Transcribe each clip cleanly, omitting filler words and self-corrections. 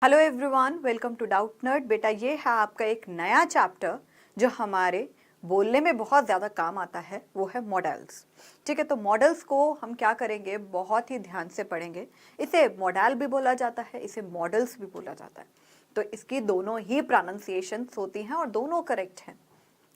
Hello everyone, welcome to Doubt Nerd. बेटा ये है आपका एक नया चैप्टर जो हमारे बोलने में बहुत ज़्यादा काम आता है, वो है मॉडल्स। ठीक है, तो मॉडल्स को हम क्या करेंगे, बहुत ही ध्यान से पढ़ेंगे। इसे मॉडल भी बोला जाता है, इसे मॉडल्स भी बोला जाता है। तो इसकी दोनों ही प्रोनाउंसिएशंस होती हैं और दोनों करेक्ट हैं।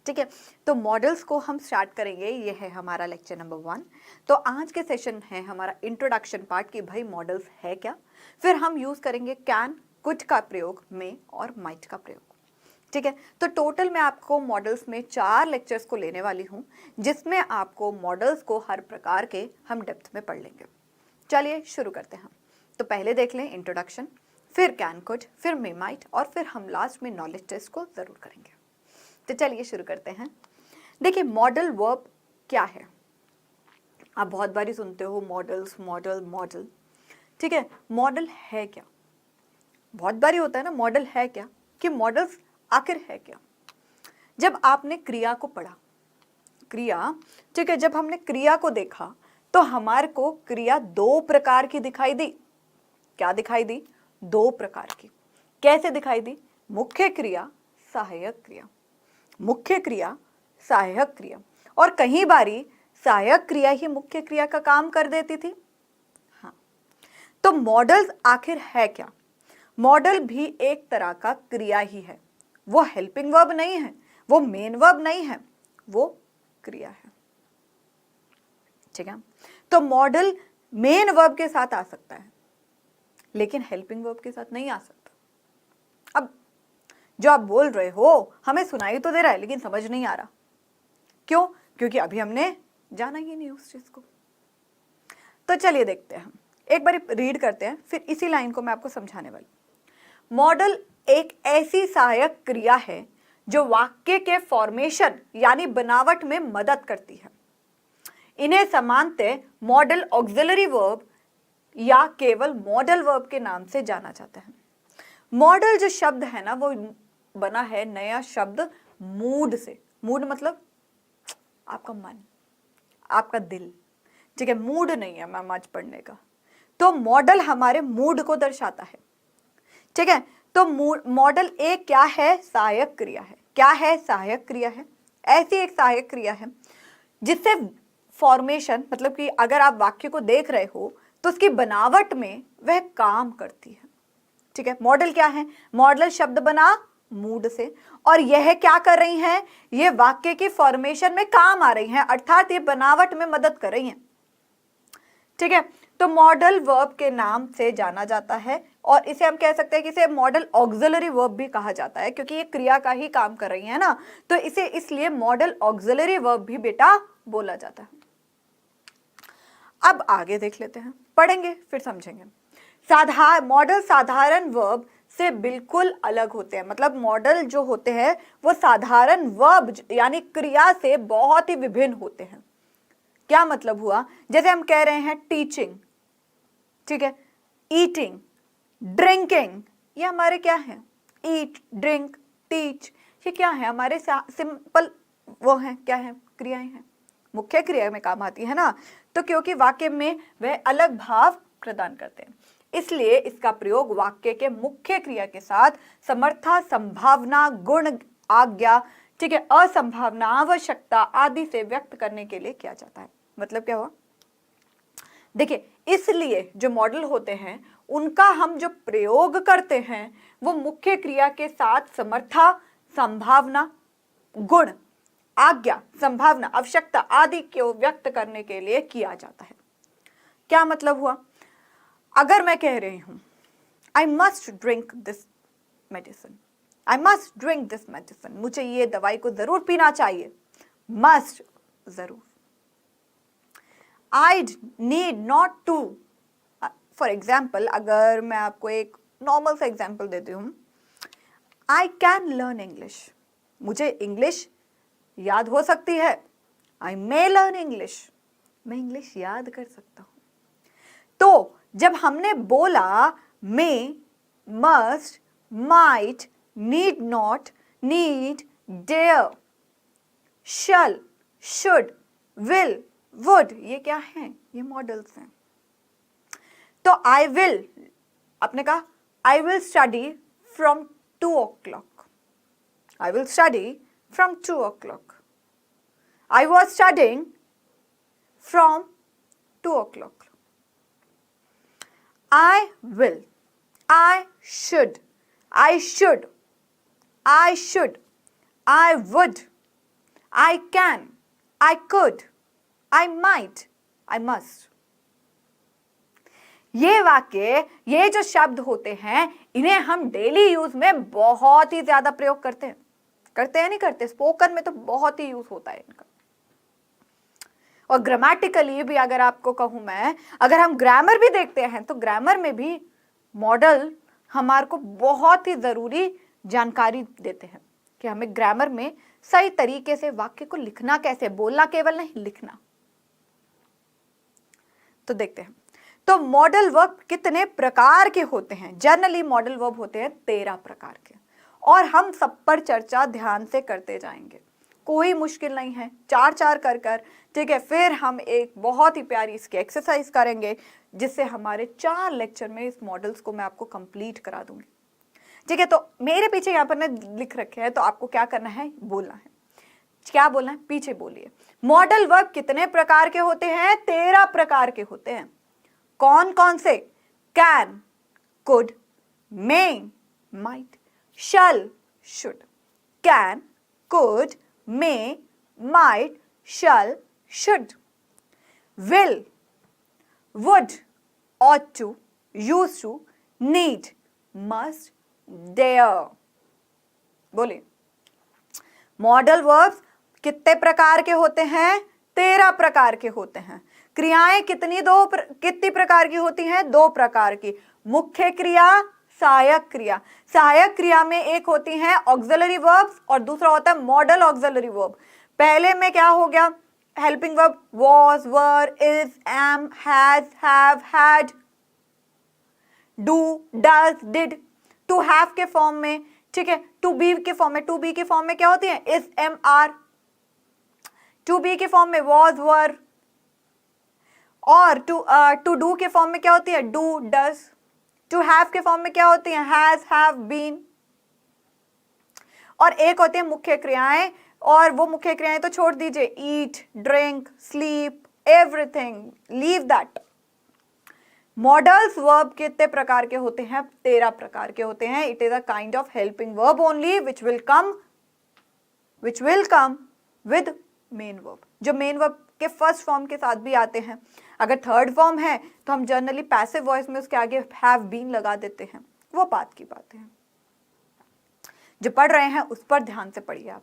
ठीक है, तो मॉडल्स को हम स्टार्ट करेंगे। ये है हमारा लेक्चर नंबर 1। तो आज के सेशन है हमारा इंट्रोडक्शन पार्ट कि भाई मॉडल्स है क्या। फिर हम यूज करेंगे कैन, कुड का प्रयोग, में और माइट का प्रयोग। ठीक है, तो टोटल मैं आपको मॉडल्स में 4 लेक्चर्स को लेने वाली हूं, जिसमें आपको मॉडल्स को हर प्रकार के हम डेप्थ में पढ़ लेंगे। चलिए शुरू करते हैं। तो पहले देख लें इंट्रोडक्शन, फिर कैन, कुड, फिर में, माइट और फिर हम लास्ट में नॉलेज टेस्ट को जरूर करेंगे। तो चलिए शुरू करते हैं। देखिए मॉडल वर्ब क्या है। आप बहुत बारी सुनते हो मॉडल्स, मॉडल मॉडल। ठीक है, मॉडल है क्या। बहुत बारी होता है ना मॉडल है क्या, कि मॉडल्स आखिर है क्या। जब आपने क्रिया को पढ़ा, क्रिया, ठीक है, जब हमने क्रिया को देखा तो हमारे को क्रिया 2 प्रकार की दिखाई दी। क्या दिखाई दी? 2 प्रकार की। कैसे दिखाई दी? मुख्य क्रिया, सहायक क्रिया। मुख्य क्रिया, सहायक क्रिया। और कई बारी सहायक क्रिया ही मुख्य क्रिया का काम कर देती थी। हाँ, तो मॉडल्स आखिर है क्या। मॉडल भी एक तरह का क्रिया ही है। वो हेल्पिंग वर्ब नहीं है, वो मेन वर्ब नहीं है, वो क्रिया है। ठीक है, तो मॉडल मेन वर्ब के साथ आ सकता है, लेकिन हेल्पिंग वर्ब के साथ नहीं आ सकता। अब जो आप बोल रहे हो हमें सुनाई तो दे रहा है, लेकिन समझ नहीं आ रहा। क्यों? क्योंकि अभी हमने जाना ही नहीं उस चीज को। तो चलिए देखते हैं, एक बार रीड करते हैं, फिर इसी लाइन को मैं आपको समझाने वाली। मॉडल एक ऐसी सहायक क्रिया है जो वाक्य के फॉर्मेशन यानी बनावट में मदद करती है। इन्हें सामान्यतः मॉडल ऑक्सिलरी वर्ब या केवल मॉडल वर्ब के नाम से जाना जाता है। मॉडल जो शब्द है ना, वो बना है नया शब्द मूड से। मूड मतलब आपका मन, आपका दिल। ठीक है, मूड नहीं है मैम आज पढ़ने का। तो मॉडल हमारे मूड को दर्शाता है। ठीक है, तो मॉडल एक क्या है? सहायक क्रिया है। क्या है? सहायक क्रिया है। ऐसी एक सहायक क्रिया है जिससे फॉर्मेशन, मतलब कि अगर आप वाक्य को देख रहे हो तो उसकी बनावट में वह काम करती है। ठीक है, मॉडल क्या है? मॉडल शब्द बना मूड से, और यह क्या कर रही हैं? ये वाक्य की फॉर्मेशन में काम आ रही हैं, अर्थात ये बनावट में मदद कर रही हैं। ठीक है, तो मॉडल वर्ब के नाम से जाना जाता है, और इसे हम कह सकते हैं कि इसे मॉडल ऑक्सिलरी वर्ब भी कहा जाता है, क्योंकि ये क्रिया का ही काम कर रही है ना, तो इसे इसलिए मॉडल ऑक्सिलरी वर्ब भी बेटा बोला जाता है। अब आगे देख लेते हैं, पढ़ेंगे फिर समझेंगे। मॉडल साधारण वर्ब से बिल्कुल अलग होते हैं। मतलब मॉडल जो होते हैं वो साधारण वर्ब यानी क्रिया से बहुत ही विभिन्न होते हैं। क्या मतलब हुआ? जैसे हम कह रहे हैं टीचिंग, ठीक है, ईटिंग, ड्रिंकिंग, ये हमारे क्या है? ईट, ड्रिंक, टीच, ये क्या है? हमारे सिंपल वो है, क्या है? क्रियाएं हैं, मुख्य क्रिया में काम आती है ना। तो क्योंकि वाक्य में वह अलग भाव प्रदान करते हैं, इसलिए इसका प्रयोग वाक्य के मुख्य क्रिया के साथ समर्था, संभावना, गुण, आज्ञा, ठीक है, असंभावना, आवश्यकता आदि से व्यक्त करने के लिए किया जाता है। मतलब क्या हुआ? देखिए, इसलिए जो मॉडल होते हैं उनका हम जो प्रयोग करते हैं वो मुख्य क्रिया के साथ समर्था, संभावना, गुण, आज्ञा, संभावना, आवश्यकता आदि को व्यक्त करने के लिए किया जाता है। क्या मतलब हुआ? अगर मैं कह रही हूं I must drink this medicine, I must drink this medicine, मुझे ये दवाई को जरूर पीना चाहिए। मस्ट, जरूर। I need not to. For example, अगर मैं आपको एक नॉर्मल सा एग्जाम्पल देती हूं, आई कैन लर्न इंग्लिश, मुझे इंग्लिश याद हो सकती है। आई मे लर्न इंग्लिश, मैं इंग्लिश याद कर सकता हूं। तो जब हमने बोला may, must, might, need not, need, dare, shall, should, will, would, ये क्या है? ये मॉडल्स हैं। तो आई विल, आपने कहा I will study from 2 o'clock. I will study from 2 o'clock. I was studying from 2 o'clock. I will. I should. I should. I should. I would. I can. I could. I might. I must. ये वाक्य, ये जो शब्द होते हैं, इन्हें हम daily use में बहुत ही ज्यादा प्रयोग करते हैं। करते हैं नहीं करते? स्पोकन में तो बहुत ही यूज होता है इनका। और ग्रामेटिकली भी अगर आपको कहूं मैं, अगर हम ग्रामर भी देखते हैं तो ग्रामर में भी मॉडल हमारे को बहुत ही जरूरी जानकारी देते हैं कि हमें ग्रामर में सही तरीके से वाक्य को लिखना कैसे, बोलना केवल नहीं, लिखना। तो देखते हैं, तो मॉडल वर्ब कितने प्रकार के होते हैं? जनरली मॉडल वर्ब होते हैं 13 प्रकार के, और हम सब पर चर्चा ध्यान से करते जाएंगे। कोई मुश्किल नहीं है, 4 कर कर, ठीक है। फिर हम एक बहुत ही प्यारी इसकी एक्सरसाइज करेंगे, जिससे हमारे 4 लेक्चर में इस मॉडल्स को मैं आपको कंप्लीट करा दूंगी, ठीक है। तो मेरे पीछे यहाँ पर ने लिख रखे हैं, तो आपको क्या करना है, बोलना है। क्या बोलना है? पीछे बोलिए। मॉडल वर्ब कितने प्रकार के होते हैं? 13 प्रकार के होते हैं। कौन कौन से? Can, could, may, might, shall, should. Can, could, may, might, shall, should. Will, would, ought to, used to, need, must, dare। बोलिए। मॉडल वर्ब्स कितने प्रकार के होते हैं? 13 प्रकार के होते हैं। क्रियाएं कितनी प्रकार की होती हैं? 2 प्रकार की। मुख्य क्रिया, सहायक क्रिया। सहायक क्रिया में एक होती है ऑक्सिलरी वर्ब्स और दूसरा होता है मॉडल ऑक्सिलरी वर्ब। पहले में क्या हो गया? Helping verb was, were, is, am, has, have, had, do, does, did। To have के फॉर्म में, ठीक है, टू बी के फॉर्म में, टू बी के फॉर्म में क्या होती है? is, am, are। To be के फॉर्म में was, were। और टू डू के फॉर्म में क्या होती है? do, does। टू हैव के फॉर्म में क्या होती है? has, have, been। और एक होती है मुख्य क्रियाएं, और वो मुख्य क्रियाएं तो छोड़ दीजिए, eat, drink, sleep, everything, leave that। Models verb कितने प्रकार के होते हैं? 13 प्रकार के होते हैं। It is a kind of helping verb only which will come with main verb, जो मेन वर्ब के फर्स्ट फॉर्म के साथ भी आते हैं। अगर थर्ड फॉर्म है तो हम जनरली पैसिव वॉइस में उसके आगे हैव बीन लगा देते हैं। वो बात की बात है, जो पढ़ रहे हैं उस पर ध्यान से पढ़िए आप,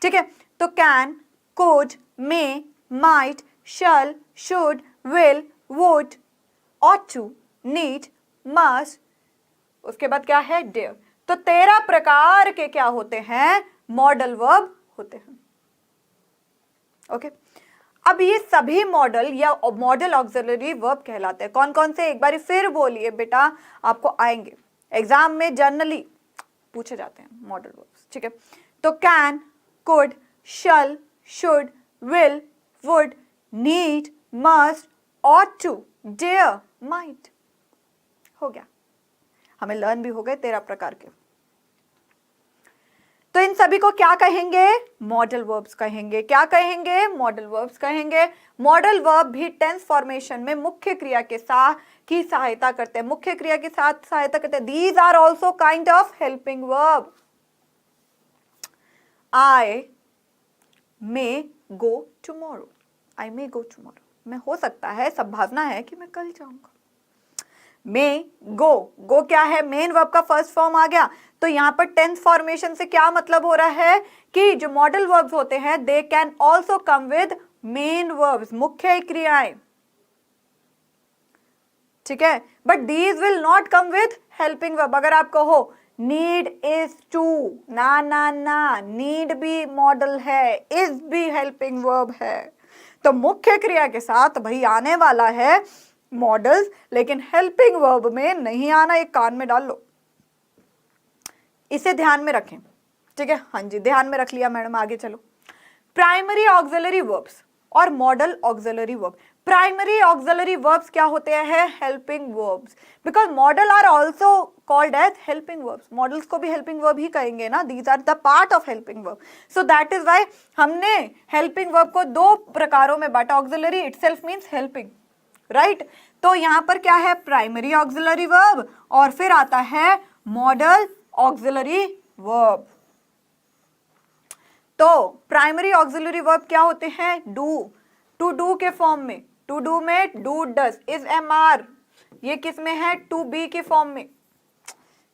ठीक है। तो can, could, may, might, shall, should, will, would, ought to, need, must, उसके बाद क्या है? dare। तो 13 प्रकार के क्या होते हैं? मॉडल वर्ब होते हैं। ओके, अब ये सभी मॉडल या मॉडल ऑक्सिलरी वर्ब कहलाते हैं। कौन कौन से? एक बार फिर बोलिए बेटा, आपको आएंगे एग्जाम में, जनरली पूछे जाते हैं मॉडल वर्ब्स, ठीक है। तो can, could, shall, should, will, would, need, must, ought to, dare, might। हो गया, हमें लर्न भी हो गए 13 प्रकार के। तो इन सभी को क्या कहेंगे? मॉडल वर्ब्स कहेंगे। क्या कहेंगे? मॉडल वर्ब्स कहेंगे। मॉडल वर्ब भी टेंस फॉर्मेशन में मुख्य क्रिया के साथ की सहायता करते हैं। मुख्य क्रिया के साथ सहायता करते हैं। These are also kind of helping verb. I may go tomorrow. I may go tomorrow, मैं हो सकता है, संभावना है कि मैं कल जाऊंगा। मे गो, गो क्या है? मेन वर्ब का फर्स्ट फॉर्म आ गया। तो यहां पर टेंस फॉर्मेशन से क्या मतलब हो रहा है कि जो मॉडल वर्ब्स होते हैं they can also come with main verbs, मुख्य क्रियाएं, ठीक है। But these will not come with helping verb. अगर आप कहो नीड इज टू, ना ना ना, नीड भी मॉडल है, इज भी हेल्पिंग वर्ब है। तो मुख्य क्रिया के साथ भाई आने वाला है मॉडल्स, लेकिन हेल्पिंग वर्ब में नहीं आना। एक कान में डाल लो, इसे ध्यान में रखें, ठीक है। हाँ जी, ध्यान में रख लिया मैडम, आगे चलो। प्राइमरी ऑक्सिलरी वर्ब्स और modal auxiliary verb. Primary auxiliary verbs क्या होते हैं? Helping verbs, because modal are also called as helping verbs. Modals को भी हेल्पिंग वर्ब ही कहेंगे ना, these are the part of helping verb. So that is why हमने हेल्पिंग वर्ब को दो प्रकारों में बांटा। Auxiliary itself means helping, right? तो यहां पर क्या है? प्राइमरी ऑक्सिलरी वर्ब और फिर आता है मॉडल ऑक्सिलरी वर्ब। तो प्राइमरी ऑक्सिलरी वर्ब क्या होते हैं? डू, टू डू के फॉर्म में, टू डू में do does, is am are, ये किस में है? टू बी के फॉर्म में,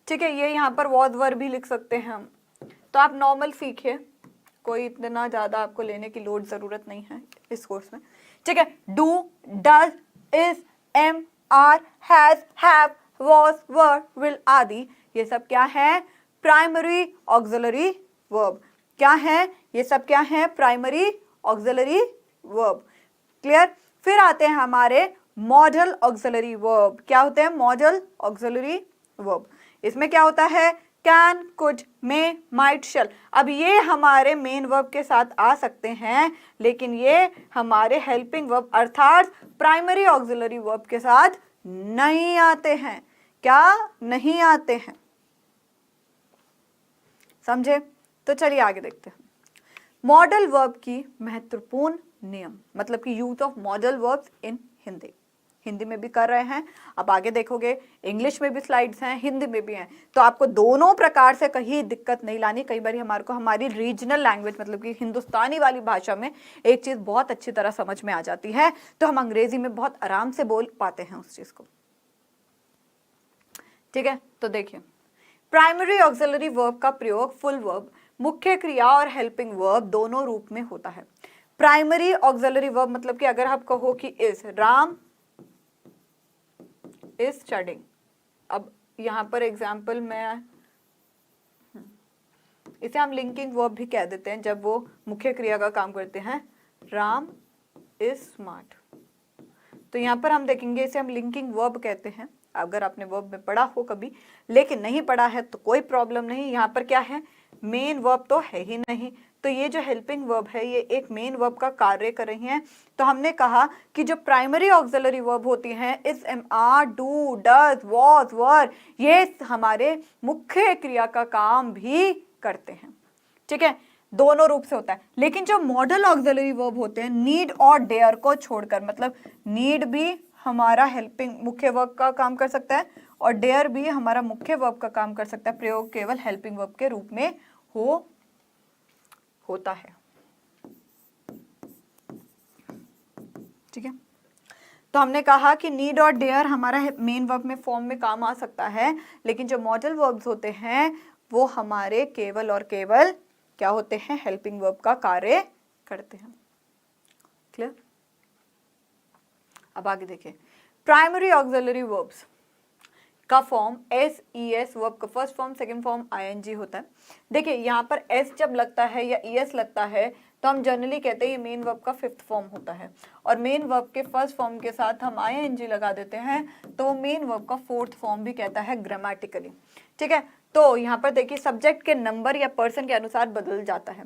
ठीक है? ये यहाँ पर वॉज वर्ब भी लिख सकते हैं हम। तो आप नॉर्मल सीखिए, कोई इतना ज्यादा आपको लेने की लोड जरूरत नहीं है इस कोर्स में, ठीक है? Do, does, is, am, are, has, have, was, were, will आदि, ये सब क्या है? Primary auxiliary verb. क्या है ये सब? क्या है? Primary auxiliary verb. क्लियर? फिर आते हैं हमारे मॉडल ऑक्सिलरी वर्ब। क्या होते हैं? Model auxiliary verb. इसमें क्या होता है? कैन, कुड, मे, माइट, शैल। अब ये हमारे मेन वर्ब के साथ आ सकते हैं, लेकिन ये हमारे हेल्पिंग वर्ब अर्थात प्राइमरी ऑक्सिलरी वर्ब के साथ नहीं आते हैं। क्या? नहीं आते हैं। समझे? तो चलिए आगे देखते हैं। मॉडल वर्ब की महत्वपूर्ण नियम, मतलब कि use of modal verbs in Hindi. Hindi में भी कर रहे हैं, अब आगे देखोगे इंग्लिश में भी स्लाइड्स हैं, हिंदी में भी हैं, तो आपको दोनों प्रकार से कहीं दिक्कत नहीं लानी। कई बार हमारे को हमारी रीजनल लैंग्वेज, मतलब कि हिंदुस्तानी वाली भाषा में एक चीज बहुत अच्छी तरह समझ में आ जाती है, तो हम अंग्रेजी में बहुत आराम से बोल पाते हैं उस चीज को, ठीक है? तो देखिए, प्राइमरी ऑक्सिलरी वर्ब का प्रयोग फुल वर्ब, मुख्य क्रिया और हेल्पिंग वर्ब दोनों रूप में होता है। प्राइमरी ऑक्सिलरी वर्ब मतलब कि अगर आप कहो कि इज, राम इज स्टडिंग। अब यहां पर एग्जाम्पल में इसे हम लिंकिंग वर्ब भी कह देते हैं जब वो मुख्य क्रिया का काम करते हैं। राम इज स्मार्ट, तो यहां पर हम देखेंगे इसे हम लिंकिंग वर्ब कहते हैं। अगर आपने वर्ब में पढ़ा हो कभी, लेकिन नहीं पढ़ा है तो कोई प्रॉब्लम नहीं। यहाँ पर क्या है? मेन वर्ब तो है ही नहीं, तो ये जो हेल्पिंग वर्ब है ये एक मेन वर्ब का कार्य कर रही हैं। तो हमने कहा कि जो प्राइमरी ऑक्सिलरी वर्ब होती हैं, is, am, are, do, does, was, were, ये हमारे मुख्य क्रिया का काम भी करते हैं, ठीक है? दोनों रूप से होता है। लेकिन जो मॉडल ऑक्सिलरी वर्ब होते हैं, नीड और डेयर को छोड़कर, मतलब नीड भी हमारा हेल्पिंग मुख्य वर्ब का काम कर सकता है और डेयर भी हमारा मुख्य वर्ब का काम कर सकता है, प्रयोग केवल हेल्पिंग वर्ब के रूप में होता है, ठीक है? तो हमने कहा कि नीड और डेयर हमारा मेन वर्ब में फॉर्म में काम आ सकता है, लेकिन जो मॉडल वर्ब्स होते हैं वो हमारे केवल और केवल क्या होते हैं? हेल्पिंग वर्ब का कार्य करते हैं। क्लियर? अब आगे देखिए, प्राइमरी ऑक्सिलरी वर्ब्स का form S, E S, verb का first form, second form ING होता है। देखिए यहाँ पर एस जब लगता है या ई एस लगता है तो हम जनरली कहते हैं ये मेन वर्ब का फिफ्थ फॉर्म होता है, और मेन वर्ब के फर्स्ट फॉर्म के साथ हम आईएनजी लगा देते हैं तो वो मेन वर्ब का फोर्थ फॉर्म भी कहता है ग्रामेटिकली, ठीक है? तो यहाँ पर देखिए सब्जेक्ट के नंबर या पर्सन के अनुसार बदल जाता है।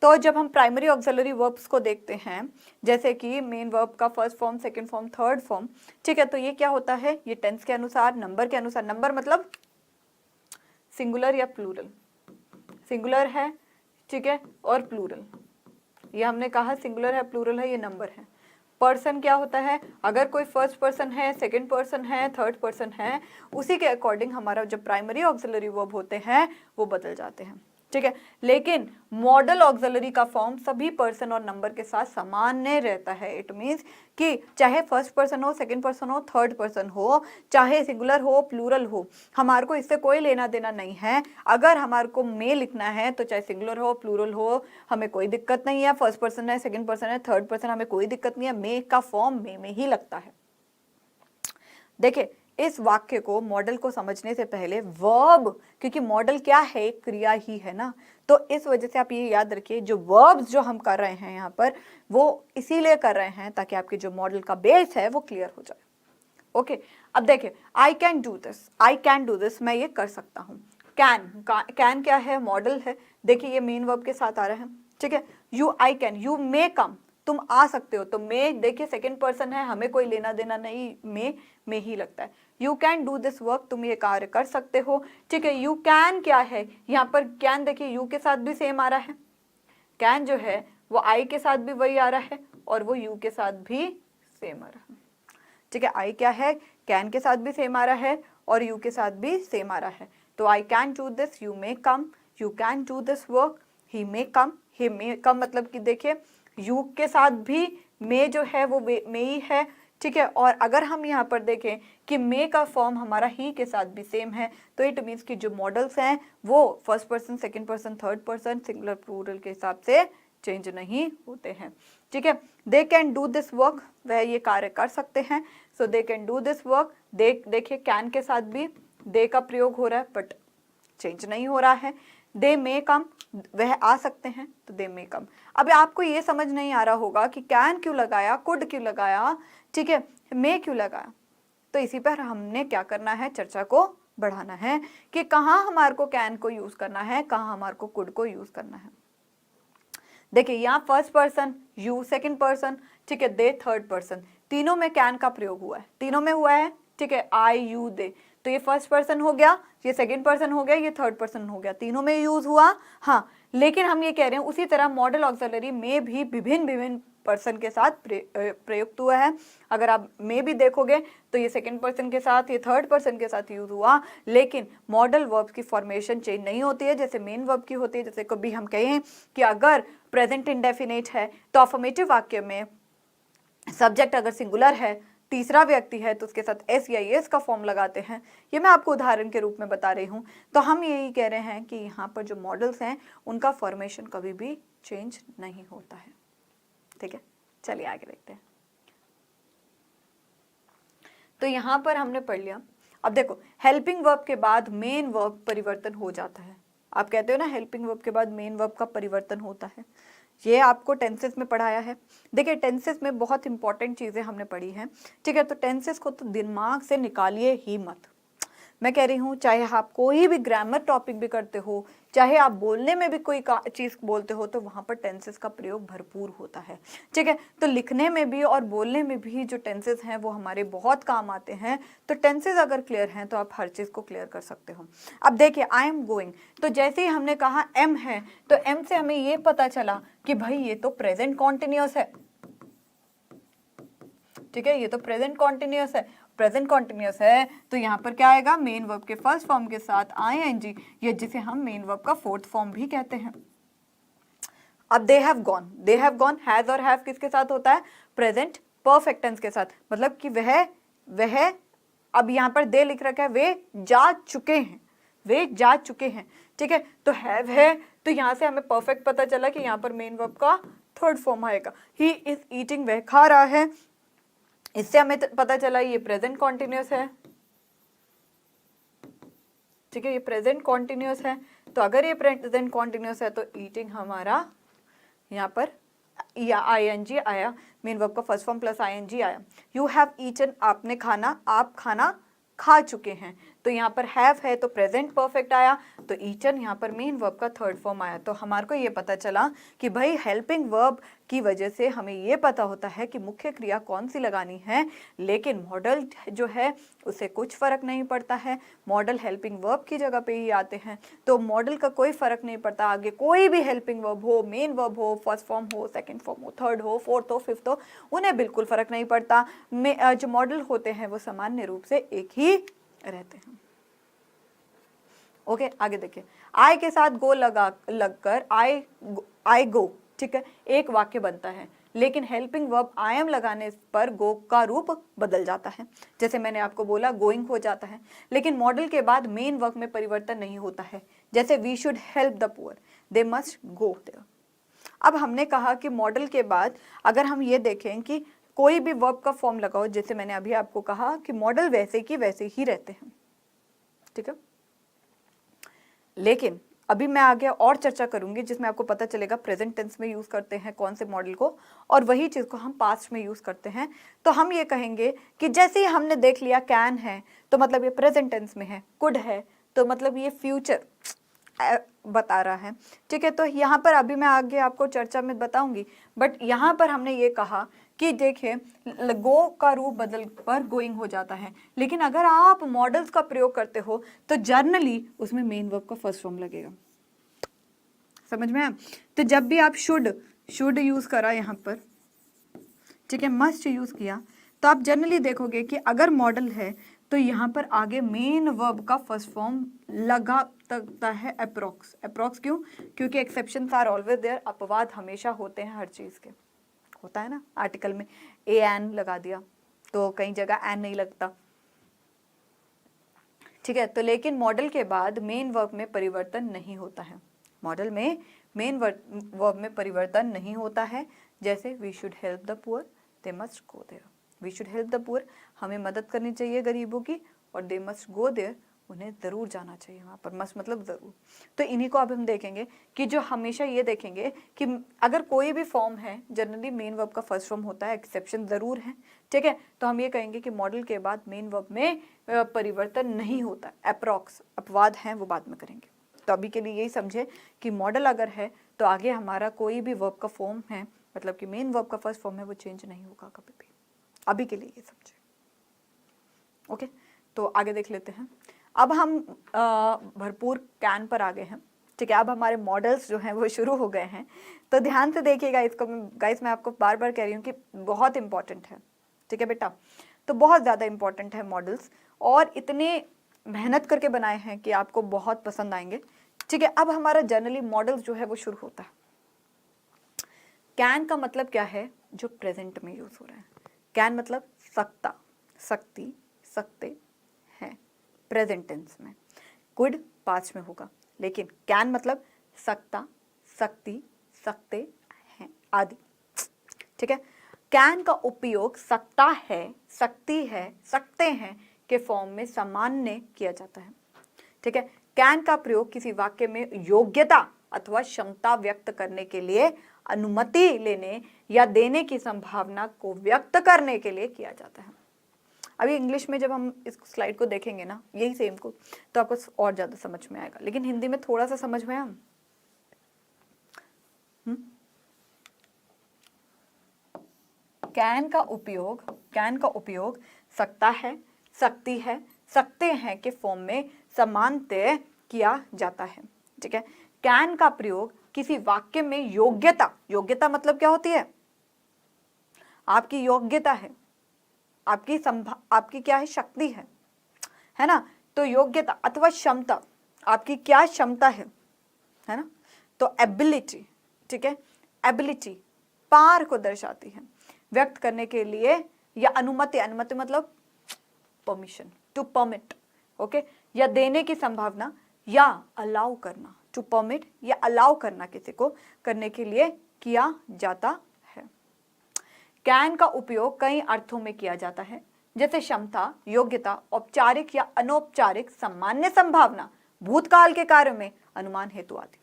तो जब हम प्राइमरी ऑक्सिलरी वर्ब्स को देखते हैं, जैसे कि मेन वर्ब का first form, second form, third form, ठीक है? तो ये क्या होता है? ये टेंस के अनुसार, नंबर के अनुसार, नंबर मतलब सिंगुलर या प्लूरल, सिंगुलर है, ठीक है, और प्लूरल, ये हमने कहा सिंगुलर है, प्लूरल है, ये नंबर है। पर्सन क्या होता है? अगर कोई फर्स्ट पर्सन है, सेकंड पर्सन है, थर्ड पर्सन है, उसी के अकॉर्डिंग हमारा जो प्राइमरी ऑक्सिलरी वर्ब होते हैं वो बदल जाते हैं, ठीक है? लेकिन मॉडल ऑक्सिलरी का फॉर्म सभी पर्सन और नंबर के साथ सामान्य रहता है। इट मीन्स कि चाहे फर्स्ट पर्सन हो, सेकंड पर्सन हो, थर्ड पर्सन हो, चाहे सिंगुलर हो, प्लूरल हो, हमारे को इससे कोई लेना देना नहीं है। अगर हमारे को मे लिखना है तो चाहे सिंगुलर हो, प्लूरल हो, हमें कोई दिक्कत नहीं है। फर्स्ट पर्सन है, सेकंड पर्सन है, थर्ड पर्सन, हमें कोई दिक्कत नहीं है। मे का फॉर्म मे में ही लगता है। देखिए, इस वाक्य को, मॉडल को समझने से पहले वर्ब, क्योंकि मॉडल क्या है? एक क्रिया ही है ना, तो इस वजह से आप ये याद रखिए जो वर्ब्स जो हम कर रहे हैं यहाँ पर वो इसीलिए कर रहे हैं ताकि आपके जो मॉडल का बेस है वो क्लियर हो जाए। ओके, अब देखिए, आई can do this, I can do this, मैं ये कर सकता हूँ। कैन क्या है? मॉडल है। देखिए ये मेन वर्ब के साथ आ रहा है, ठीक है? You, I can, you may come, तुम आ सकते हो। तो मे देखिए सेकंड पर्सन है, हमें कोई लेना देना नहीं, मे ही लगता है। You can do this work, तुम ये कार्य कर सकते हो। ठीक है, यू कैन क्या है यहाँ पर, कैन देखिए यू के साथ भी सेम आ रहा है, कैन जो है वो आई के साथ भी वही आ रहा है और वो यू के साथ भी सेम आ रहा है। ठीक है, आई क्या है, कैन के साथ भी सेम आ रहा है और यू के साथ भी सेम आ रहा है। तो I can do this, you may come, you can do this work, he may come, he may come मतलब कि देखिए यू के साथ भी मे जो है वो मे ही है। ठीक है, और अगर हम यहाँ पर देखें कि मे का फॉर्म हमारा ही के साथ भी सेम है, तो इट मीन्स कि जो मॉडल्स हैं वो first person, second person, third person, singular plural के हिसाब से चेंज नहीं होते हैं। ठीक है, they can do this work, वह ये कार्य कर सकते हैं। So they can do this work, देखिए कैन के साथ भी दे का प्रयोग हो रहा है बट चेंज नहीं हो रहा है। दे मे कम, वह आ सकते हैं, तो दे मे कम। अब आपको ये समझ नहीं आ रहा होगा कि कैन क्यों लगाया, कुड क्यों लगाया, ठीक है, मे क्यों लगाया। तो इसी पर हमने क्या करना है, चर्चा को बढ़ाना है कि कहाँ हमारे को कैन को यूज करना है, कहाँ हमारे को कुड को यूज करना है। देखिए यहाँ first person, you second person, ठीक है, दे थर्ड पर्सन, तीनों में कैन का प्रयोग हुआ है, तीनों में हुआ है। ठीक है, आई यू दे, तो ये फर्स्ट पर्सन हो गया, ये सेकंड पर्सन हो गया, ये थर्ड पर्सन हो गया, तीनों में यूज हुआ। हाँ, लेकिन हम ये कह रहे हैं उसी तरह मॉडल ऑक्सिलरी में भी विभिन्न विभिन्न पर्सन के साथ प्रयुक्त हुआ है। अगर आप में भी देखोगे तो ये सेकंड पर्सन के साथ, ये थर्ड पर्सन के साथ यूज हुआ, लेकिन मॉडल वर्ब की फॉर्मेशन चेंज नहीं होती है जैसे मेन वर्ब की होती है। जैसे कभी हम कहें कि अगर प्रेजेंट इंडेफिनिट है तो अफर्मेटिव वाक्य में सब्जेक्ट अगर सिंगुलर है, तीसरा व्यक्ति है, तो उसके साथ एस या एस का फॉर्म लगाते हैं। ये मैं आपको उदाहरण के रूप में बता रही हूँ। तो हम यही कह रहे हैं कि यहाँ पर जो मॉडल्स हैं उनका फॉर्मेशन कभी भी चेंज नहीं होता है। ठीक है, चलिए आगे देखते हैं। तो यहाँ पर हमने पढ़ लिया। अब देखो हेल्पिंग वर्ब के बाद मेन वर्ब परिवर्तन हो जाता है। आप कहते हो ना हेल्पिंग वर्ब के बाद मेन वर्ब का परिवर्तन होता है, ये आपको टेंसेस में पढ़ाया है। देखिए टेंसेस में बहुत इंपॉर्टेंट चीजें हमने पढ़ी हैं। ठीक है, तो टेंसेस को तो दिमाग से निकालिए ही मत। मैं कह रही हूँ चाहे आप कोई भी ग्रामर टॉपिक भी करते हो, चाहे आप बोलने में भी कोई चीज बोलते हो, तो वहां पर टेंसेस का प्रयोग भरपूर होता है। ठीक है, तो लिखने में भी और बोलने में भी जो टेंसेस हैं वो हमारे बहुत काम आते हैं। तो टेंसेस अगर क्लियर हैं तो आप हर चीज को क्लियर कर सकते हो। अब देखिए आई एम गोइंग, तो जैसे ही हमने कहा एम है, तो एम से हमें ये पता चला कि भाई ये तो प्रेजेंट कॉन्टिन्यूअस है। ठीक है, ये तो प्रेजेंट कॉन्टिन्यूअस है। प्रेजेंट कॉन्टिन्यूअस है तो यहाँ पर क्या आएगा, मेन वर्ब के फर्स्ट फॉर्म के साथ आईएनजी, ये जिसे हम मेन वर्ब का फोर्थ फॉर्म भी कहते हैं। अब they have gone, they have gone, has और हैव किसके साथ होता है, प्रेजेंट परफेक्ट टेंस के साथ, मतलब कि वह अब यहाँ पर दे लिख रखा है, वे जा चुके हैं, वे जा चुके हैं। ठीक है, तो हैव है तो यहाँ से हमें परफेक्ट पता चला कि यहाँ पर मेन वर्ब का थर्ड फॉर्म आएगा। ही इज ईटिंग, वह खा रहा है, इससे हमें पता चला ये प्रेजेंट कॉन्टिन्यूअस है। ठीक है, ये प्रेजेंट कॉन्टिन्यूअस है, तो अगर ये प्रेजेंट कॉन्टिन्यूअस है तो ईटिंग हमारा यहाँ पर या आईएनजी आया, मेन वर्ब का फर्स्ट फॉर्म प्लस आईएनजी आया। यू हैव ईटन, आपने खाना, आप खाना खा चुके हैं, तो यहाँ पर हैव है तो प्रेजेंट परफेक्ट आया, तो ईटन यहाँ पर मेन वर्ब का थर्ड फॉर्म आया। तो हमारे को ये पता चला कि भाई हेल्पिंग वर्ब की वजह से हमें ये पता होता है कि मुख्य क्रिया कौन सी लगानी है, लेकिन मॉडल जो है उसे कुछ फर्क नहीं पड़ता है, मॉडल हेल्पिंग वर्ब की जगह पे ही आते हैं। तो मॉडल का कोई फर्क नहीं पड़ता, आगे कोई भी हेल्पिंग वर्ब हो, मेन वर्ब हो, फर्स्ट फॉर्म हो, सेकेंड फॉर्म हो, थर्ड हो, फोर्थ हो, फिफ्थ हो, उन्हें बिल्कुल फर्क नहीं पड़ता। जो मॉडल होते हैं वो सामान्य रूप से एक ही रहते हैं। ओके, आगे देखिए, आई के साथ गो लगकर आई गो, ठीक है, एक वाक्य बनता है, लेकिन हेल्पिंग वर्ब आई एम लगाने पर गो का रूप बदल जाता है। जैसे मैंने आपको बोला गोइंग हो जाता है, लेकिन मॉडल के बाद मेन वर्ब में परिवर्तन नहीं होता है। जैसे we should help the poor, they must go there. अब हमने कहा कि मॉडल के बाद अगर हम ये देखें कि कोई भी वर्ब का फॉर्म लगाओ, जैसे मैंने अभी आपको कहा कि मॉडल वैसे की वैसे ही रहते हैं। ठीक है, लेकिन अभी मैं आगे और चर्चा करूंगी जिसमें आपको पता चलेगा प्रेजेंट टेंस में यूज करते हैं कौन से मॉडल को, और वही चीज को हम पास्ट में यूज करते हैं। तो हम ये कहेंगे कि जैसे ही हमने देख लिया कैन है तो मतलब ये प्रेजेंट टेंस में है, कुड है तो मतलब ये फ्यूचर बता रहा है। ठीक है, तो यहाँ पर अभी मैं आगे आपको चर्चा में बताऊंगी, बट यहाँ पर हमने ये कहा कि देखिए गो का रूप बदल पर गोइंग हो जाता है, लेकिन अगर आप मॉडल्स का प्रयोग करते हो तो जर्नली उसमें मेन वर्ब का फर्स्ट फॉर्म लगेगा। समझ में आया? तो जब भी आप शुड यूज करा यहाँ पर, ठीक है, मस्ट यूज किया, तो आप जनरली देखोगे कि अगर मॉडल है तो यहाँ पर आगे मेन वर्ब का फर्स्ट फॉर्म लगा सकता है अप्रोक्स। अप्रोक्स क्यों? क्योंकि एक्सेप्शंस आर ऑलवेज देयर, अपवाद हमेशा होते हैं हर चीज के। होता है ना, आर्टिकल में ए एन लगा दिया तो कई जगह एन नहीं लगता। ठीक है, तो लेकिन मॉडल के बाद मेन वर्ब में परिवर्तन नहीं होता है। मॉडल में मेन वर्ब में परिवर्तन नहीं होता है। जैसे we should help the poor, they must go there. We should help the poor, हमें मदद करनी चाहिए गरीबों की, और दे मस्ट गो देयर, उन्हें ज़रूर जाना चाहिए वहाँ पर। मस्ट मतलब ज़रूर। तो इन्हीं को अब हम देखेंगे कि जो हमेशा ये देखेंगे कि अगर कोई भी फॉर्म है जनरली मेन वर्ब का फर्स्ट फॉर्म होता है, एक्सेप्शन ज़रूर है। ठीक है, तो हम ये कहेंगे कि मॉडल के बाद मेन वर्ब में परिवर्तन नहीं होता। अप्रॉक्स अपवाद हैं वो बाद में करेंगे। तो अभी के लिए यही समझे कि मॉडल अगर है तो आगे हमारा कोई भी वर्ब का फॉर्म है, मतलब कि मेन वर्ब का फर्स्ट फॉर्म है, वो चेंज नहीं होगा कभी भी। अभी के लिए ये समझे। ओके, तो आगे देख लेते हैं। अब हम भरपूर कैन पर आ गए हैं। ठीक है, अब हमारे मॉडल्स जो हैं वो शुरू हो गए हैं। तो ध्यान से देखिएगा इसको। गाइस मैं आपको बार बार कह रही हूँ कि बहुत इंपॉर्टेंट है। ठीक है बेटा, तो बहुत ज़्यादा इंपॉर्टेंट है मॉडल्स, और इतने मेहनत करके बनाए हैं कि आपको बहुत पसंद आएंगे। ठीक है, अब हमारा जनरली मॉडल्स जो है वो शुरू होता है। कैन का मतलब क्या है? जो प्रेजेंट में यूज हो रहा है। कैन मतलब सकता, सकती, सकते हैं, प्रेजेंट टेंस में। कुड पास्ट में होगा, लेकिन कैन मतलब सकता, सकती, सकते हैं आदि। ठीक है, कैन का उपयोग सकता है, सकती है, सकते हैं के फॉर्म में सामान्य किया जाता है। ठीक है, कैन का प्रयोग किसी वाक्य में योग्यता अथवा क्षमता व्यक्त करने के लिए, अनुमति लेने या देने की संभावना को व्यक्त करने के लिए किया जाता है। अभी इंग्लिश में जब हम इस स्लाइड को देखेंगे ना, यही सेम को, तो आपको और ज्यादा समझ में आएगा, लेकिन हिंदी में थोड़ा सा समझ में आया। कैन का उपयोग सकता है, सकती है, सकते हैं के फॉर्म में सामान्यतः किया जाता है। ठीक है, कैन का प्रयोग किसी वाक्य में योग्यता मतलब क्या होती है? आपकी योग्यता है, आपकी क्या है? शक्ति है ना? तो योग्यता अथवा क्षमता, आपकी क्या क्षमता है ना? तो एबिलिटी। ठीक है, एबिलिटी पार को दर्शाती है, व्यक्त करने के लिए, या अनुमति मतलब परमिशन, टू परमिट। ओके, या देने की संभावना, या अलाउ करना, टू परमिट या अलाउ करना किसी को करने के लिए किया जाता है। कैन का उपयोग कई अर्थों में किया जाता है, जैसे क्षमता, योग्यता, औपचारिक या अनौपचारिक, सामान्य संभावना, भूतकाल के कार्य में, अनुमान हेतु आदि।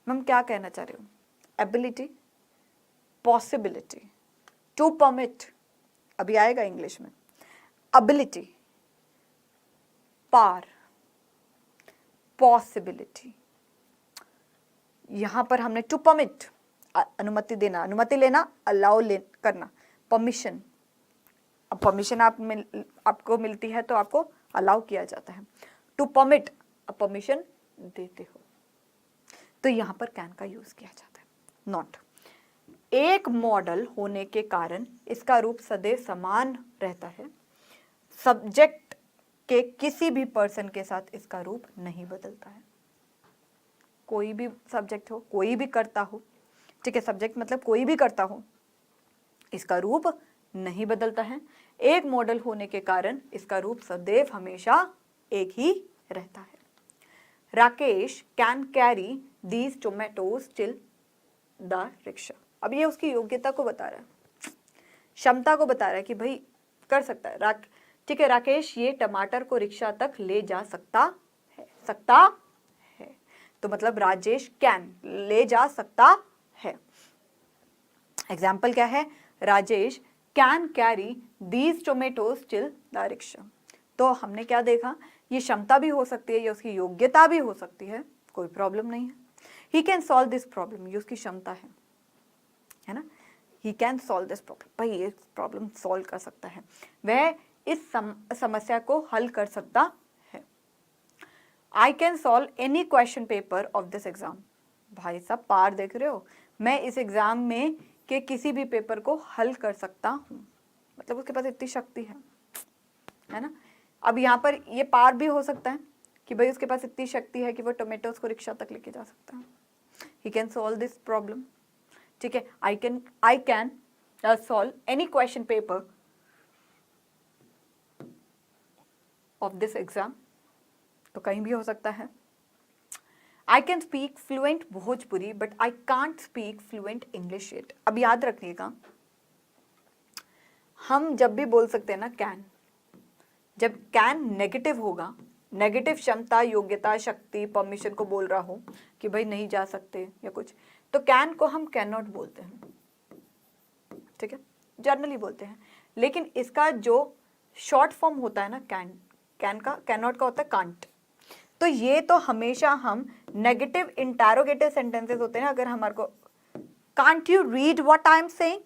मैं क्या कहना चाह रही हूँ? एबिलिटी, पॉसिबिलिटी, टू परमिट, अभी आएगा इंग्लिश में, एबिलिटी, पार, पॉसिबिलिटी। यहां पर हमने टू परमिट, अनुमति देना, अनुमति लेना, अलाउ करना, परमिशन। अब परमिशन आपको मिलती है तो आपको अलाउ किया जाता है। टू परमिट, अब परमिशन देते हो, तो यहां पर कैन का यूज किया जाता है। नॉट, एक मॉडल होने के कारण इसका रूप सदैव समान रहता है। सब्जेक्ट के किसी भी पर्सन के साथ इसका रूप नहीं बदलता है। कोई भी सब्जेक्ट हो, कोई भी कर्ता हो, ठीक है, सब्जेक्ट मतलब कोई भी कर्ता हो, इसका रूप नहीं बदलता है। एक मॉडल होने के कारण इसका रूप सदैव हमेशा एक ही रहता है। Rakesh can carry these tomatoes till the rickshaw. अब ये उसकी योग्यता को बता रहा है, क्षमता को बता रहा है कि भाई कर सकता है। ठीक है, राकेश ये टमाटर को रिक्शा तक ले जा सकता है, तो मतलब राजेश कैन ले जा सकता है। एग्जाम्पल क्या है? Rajesh can carry these tomatoes till the rickshaw. तो हमने क्या देखा ये क्षमता भी हो सकती है, ये उसकी योग्यता भी हो सकती है, कोई प्रॉब्लम नहीं है। He can solve this problem, ये उसकी क्षमता है ना। He can solve this problem, भाई ये प्रॉब्लम सॉल्व कर सकता है, वह इस समस्या को हल कर सकता है। I can solve any question paper of this exam, भाई साहब पार देख रहे हो, मैं इस एग्जाम में के किसी भी पेपर को हल कर सकता हूँ, मतलब उसके पास इतनी शक्ति है ना। अब यहाँ पर ये पार भी हो सकता है कि भाई उसके पास इतनी शक्ति है कि वो टोमेटोज को रिक्शा तक लेके जा सकता है। He can solve this problem, ठीक है। I can solve any question paper of this exam, तो कहीं भी हो सकता है। I can speak fluent Bhojpuri but I can't speak fluent English yet. अब याद रखिएगा, हम जब भी बोल सकते हैं ना कैन, जब कैन नेगेटिव होगा, नेगेटिव क्षमता, योग्यता, शक्ति, परमिशन को बोल रहा हो कि भाई नहीं जा सकते या कुछ, तो कैन को हम कैन नॉट बोलते हैं, ठीक है, जनरली बोलते हैं। लेकिन इसका जो शॉर्ट फॉर्म होता है ना कैन का, कैन नॉट का होता है कांट। तो ये तो हमेशा हम नेगेटिव इंटरोगेटिव सेंटेंसेस होते हैं, अगर हमारे को can't you read what I am saying,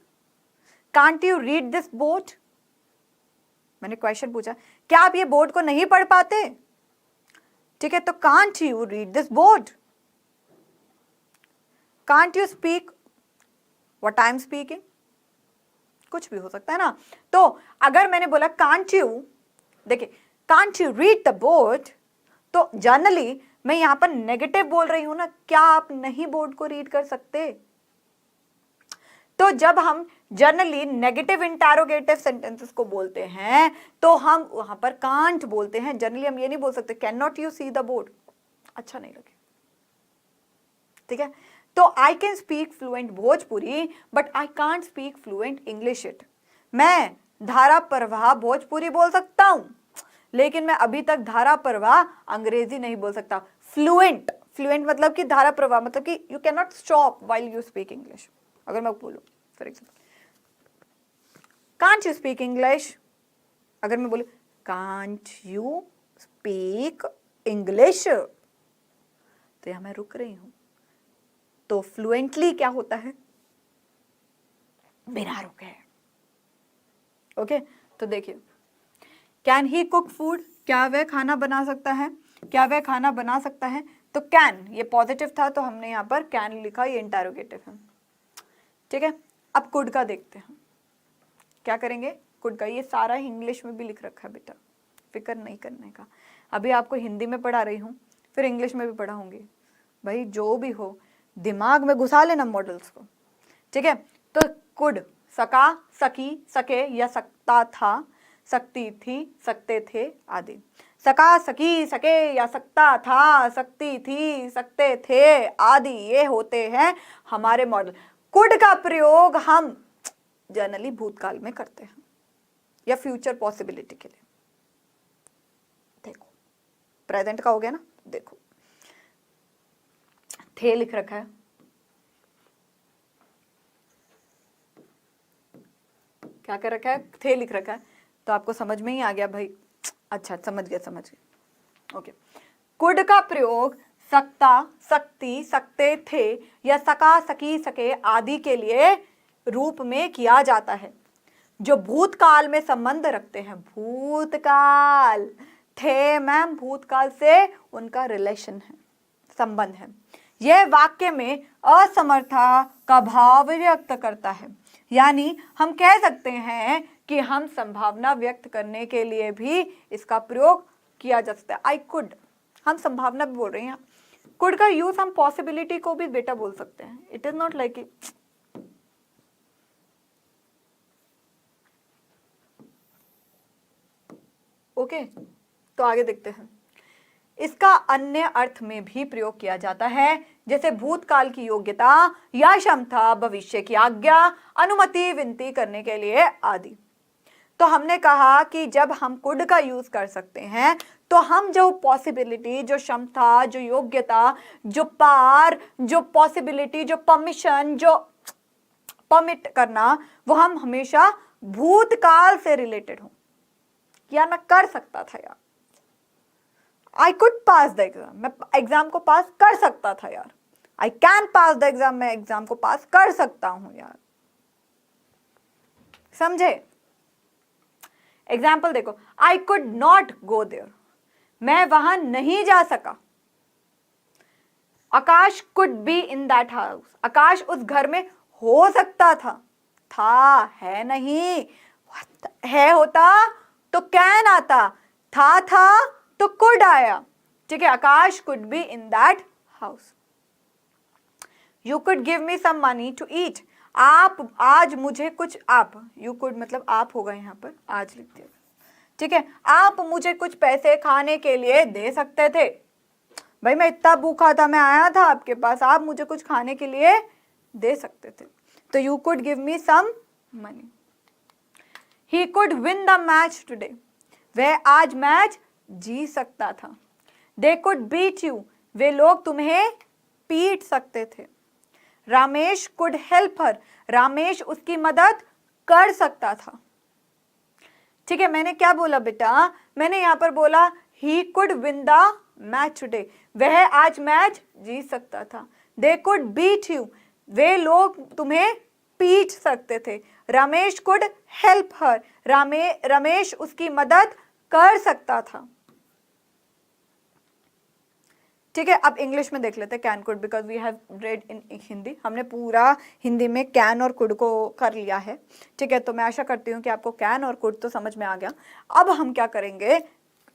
can't you read this board, मैंने क्वेश्चन पूछा क्या आप ये बोर्ड को नहीं पढ़ पाते, ठीक है, तो can't you read this board, can't you speak what I am speaking, कुछ भी हो सकता है ना। तो अगर मैंने बोला कांट यू, देखिए can't you read the board, तो जनरली मैं यहां पर नेगेटिव बोल रही हूं ना, क्या आप नहीं बोर्ड को रीड कर सकते। तो जब हम जनरली नेगेटिव इंटरोगेटिव सेंटेंसेस को बोलते हैं तो हम वहां पर कांट बोलते हैं। जनरली हम ये नहीं बोल सकते can not you see the board, अच्छा नहीं लगे, ठीक है। तो I can speak fluent Bhojpuri but I can't speak fluent English it. मैं धारा प्रवाह भोजपुरी बोल सकता हूं, लेकिन मैं अभी तक धारा प्रवाह अंग्रेजी नहीं बोल सकता। फ्लुएंट, फ्लुएंट मतलब कि धारा प्रवाह, मतलब कि you can not stop while you speak English. अगर मैं बोलूं for example can't you speak English, अगर मैं बोलूं कांट यू स्पीक इंग्लिश, तो यहां मैं रुक रही हूं। तो फ्लुएंटली क्या होता है, बिना रुके, ओके। तो देखिए कैन ही कुक फूड, क्या वह खाना बना सकता है, क्या वह खाना बना सकता है, तो कैन ये पॉजिटिव था तो हमने यहाँ पर कैन लिखा, ये इंटरोगेटिव है, ठीक है। अब कुड का देखते हैं, क्या करेंगे कुड का, ये सारा इंग्लिश में भी लिख रखा है बेटा, फिक्र नहीं करने का। अभी आपको हिंदी में पढ़ा रही हूँ, फिर इंग्लिश में भी पढ़ाऊंगी, भाई जो भी हो दिमाग में घुसा लेना मॉडल्स को, ठीक है। तो कुड सका, सकी, सके या सकता था, सकती थी, सकते थे आदि। सका, सकी, सके या सकता था, सकती थी, सकते थे आदि, ये होते हैं हमारे मॉडल। कुड का प्रयोग हम जनरली भूतकाल में करते हैं या फ्यूचर पॉसिबिलिटी के लिए। देखो प्रेजेंट का हो गया ना, देखो थे लिख रखा है, क्या कर रखा है, थे लिख रखा है, तो आपको समझ में ही आ गया भाई, अच्छा समझ गए, ओके। कुड का प्रयोग सकता, सकती, सकते थे या सका, सकी, सके आदि के लिए रूप में किया जाता है जो भूतकाल में संबंध रखते हैं। भूतकाल, थे मैम भूतकाल से उनका रिलेशन है, संबंध है। यह वाक्य में असमर्थता का भाव व्यक्त करता है, यानी हम कह सकते हैं कि हम संभावना व्यक्त करने के लिए भी इसका प्रयोग किया जा सकता है। आई कुड, हम संभावना भी बोल रहे हैं। कुड का यूज हम पॉसिबिलिटी को भी बेटा बोल सकते हैं। It is not like okay. तो आगे देखते हैं, इसका अन्य अर्थ में भी प्रयोग किया जाता है, जैसे भूतकाल की योग्यता या क्षमता, भविष्य की आज्ञा, अनुमति, विनती करने के लिए आदि। तो हमने कहा कि जब हम कुड का यूज कर सकते हैं तो हम जो पॉसिबिलिटी, जो क्षमता, जो योग्यता, जो पार, जो पॉसिबिलिटी, जो परमिशन, जो परमिट करना, वो हम हमेशा भूतकाल से रिलेटेड हो, यार मैं कर सकता था यार, I could pass the exam, मैं एग्जाम को पास कर सकता था यार। I can pass the exam, मैं एग्जाम को पास कर सकता हूं यार। समझे? एग्जाम्पल देखो, I could not go there, मैं वहां नहीं जा सका। Akash could be in that house, Akash उस घर में हो सकता था। था है नहीं, है होता तो कैन आता, था तो कुड आया। ठीक है, Akash could be in that house. You could give me some money to eat, आप आज मुझे कुछ, आप यू कुड मतलब आप होगा यहाँ पर, आज लिख दिया। ठीक है, आप मुझे कुछ पैसे खाने के लिए दे सकते थे। भाई मैं इतना भूखा था, मैं आया था आपके पास, आप मुझे कुछ खाने के लिए दे सकते थे। तो you could give me some money. He could win the match today, वह आज मैच जीत सकता था। दे कुड बीट यू, वे लोग तुम्हें पीट सकते थे। Ramesh could help her, Ramesh उसकी मदद कर सकता था। ठीक है, मैंने क्या बोला बेटा, मैंने यहां पर बोला ही could win the match today, वह आज मैच जीत सकता था। दे कुड बीट यू, वे लोग तुम्हें पीट सकते थे। रमेश कुड हेल्प हर, रमेश उसकी मदद कर सकता था। ठीक है, अब इंग्लिश में देख लेते हैं can could, because we have read in Hindi, हमने पूरा हिंदी में कैन और कुड को कर लिया है। ठीक है, तो मैं आशा करती हूँ कि आपको कैन और कुड तो समझ में आ गया। अब हम क्या करेंगे,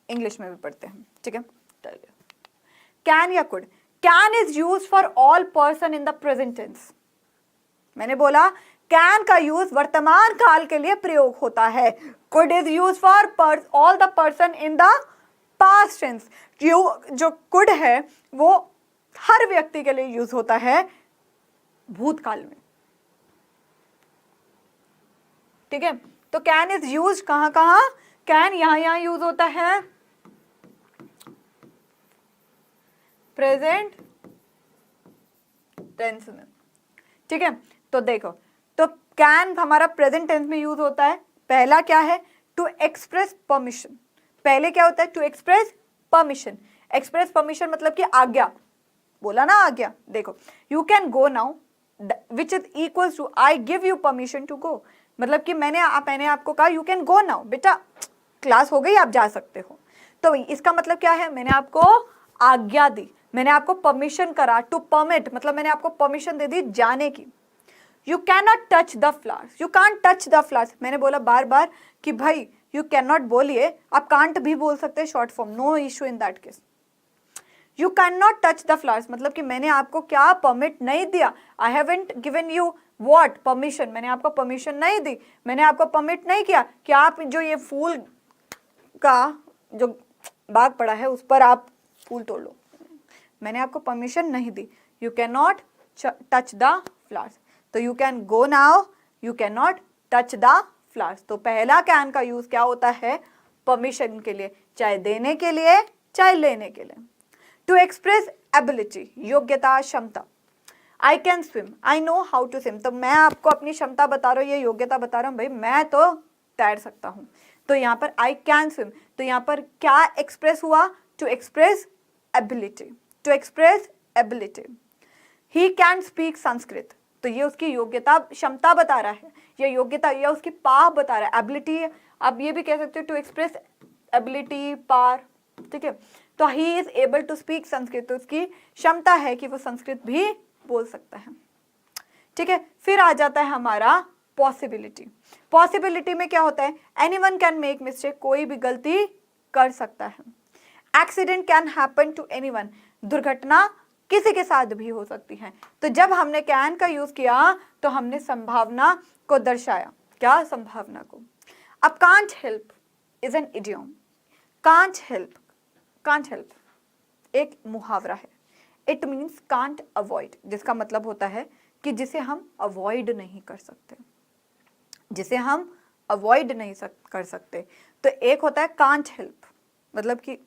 इंग्लिश में भी पढ़ते हैं। ठीक है, चलिए, कैन या could. Can is use for all person in the present tense. मैंने बोला कैन का यूज वर्तमान काल के लिए प्रयोग होता है। Could is use for all the person in the past tense. जो कुड है वो हर व्यक्ति के लिए यूज होता है भूतकाल में। ठीक है, तो कैन इज यूज कहां कहां, कैन यहां यूज होता है प्रेजेंट टेंस में। ठीक है, तो देखो, तो कैन हमारा प्रेजेंट टेंस में यूज होता है। पहला क्या है, टू एक्सप्रेस परमिशन। पहले क्या होता है, to express permission. Express permission मतलब कि आज्ञा, बोला ना आज्ञा। देखो, you can go now which is equal to I give you permission to go, मतलब कि मैंने आपको कहा यू कैन गो नाउ, बेटा क्लास हो गई, आप जा सकते हो। तो इसका मतलब क्या है, मैंने आपको आज्ञा दी, मैंने आपको परमिशन करा। टू परमिट मतलब मैंने आपको परमिशन दे दी जाने की। You can not touch the flowers, you can't touch the flowers. मैंने बोला बार बार कि भाई यू कैन नॉट बोलिए, आप कांट भी बोल सकते हैं short form, no issue in that case. You can not touch the flowers मतलब कि मैंने आपको क्या परमिट नहीं दिया। I haven't given you what permission, मैंने आपको परमिशन नहीं दी, मैंने आपको परमिट नहीं किया कि आप जो ये फूल का जो बाग पड़ा है उस पर आप फूल तोड़ लो, मैंने आपको परमिशन नहीं दी। You can not touch the flowers, तो you can go now, you can not touch the flowers. तो पहला कैन का यूज क्या होता है, परमिशन के लिए, चाहे देने के लिए चाहे लेने के लिए। टू एक्सप्रेस एबिलिटी, योग्यता, क्षमता। I can swim, I know how to swim, तो मैं आपको अपनी क्षमता बता रहा हूँ, ये योग्यता बता रहा हूँ, भाई मैं तो तैर सकता हूँ। तो यहाँ पर आई कैन स्विम, तो यहाँ पर क्या एक्सप्रेस हुआ, to express ability, to express ability. He can speak Sanskrit, तो ये उसकी योग्यता, क्षमता बता रहा है, ये योग्यता, ये उसकी पावर बता रहा है, एबिलिटी। आप ये भी कह सकते हो टू एक्सप्रेस एबिलिटी, पावर। ठीक है, तो he is able to speak Sanskrit, तो उसकी क्षमता है कि वो संस्कृत भी बोल सकता है। ठीक है, फिर आ जाता है हमारा पॉसिबिलिटी। पॉसिबिलिटी में क्या होता है, एनीवन कैन मेक मिस्टेक, कोई भी गलती कर सकता है। Accident can happen to anyone, दुर्घटना किसी के साथ भी हो सकती है। तो जब हमने कैन का यूज किया तो हमने संभावना को दर्शाया, क्या संभावना को। अब can't help is an idiom. Can't help, can't help एक मुहावरा है। इट मीन्स कांट अवॉइड, जिसका मतलब होता है कि जिसे हम अवॉइड नहीं कर सकते, जिसे हम अवॉइड नहीं कर सकते। तो एक होता है कांट हेल्प, मतलब कि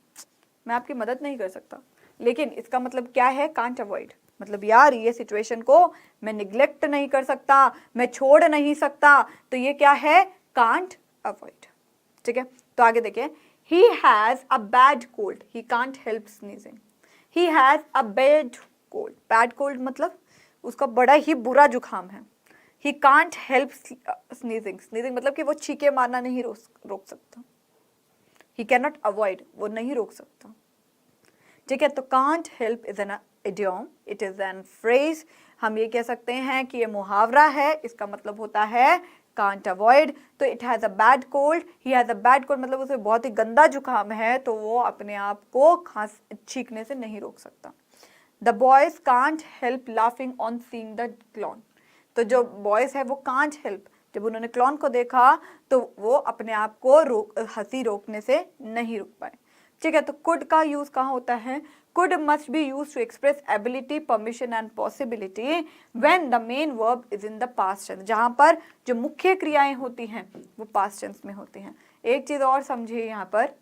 मैं आपकी मदद नहीं कर सकता, लेकिन इसका मतलब क्या है, कांट अवॉइड, मतलब यार ये सिचुएशन को मैं निग्लेक्ट नहीं कर सकता, मैं छोड़ नहीं सकता, तो ये क्या है, कांट अवॉइड। ठीक है, तो आगे देखिए, he has a bad cold, he can't help sneezing. he has a bad cold, bad cold मतलब उसका बड़ा ही बुरा जुकाम है. he can't help sneezing, sneezing मतलब कि वो छींके मारना नहीं रोक सकता. he cannot avoid, वो नहीं रोक सकता. ठीक है, तो can't help is an idiom, it is an phrase. हम ये कह सकते हैं कि ये मुहावरा है, इसका मतलब होता है can't avoid. तो it has a bad cold, he has a bad cold मतलब उसे बहुत ही गंदा जुकाम है, तो वो अपने आप को छींकने से नहीं रोक सकता. The boys can't help laughing on seeing the clown. तो जो बॉयज है वो can't help, जब उन्होंने क्लॉन को देखा तो वो अपने आप को हंसी रोकने से नहीं रुक पाए. ठीक है, तो कुड का यूज कहाँ होता है? Could must be use to express ability, permission and possibility when the main verb is in the past tense. जहां पर जो मुख्य क्रियाएं होती हैं वो पास्ट टेंस में होती हैं. एक चीज और समझिए, यहाँ पर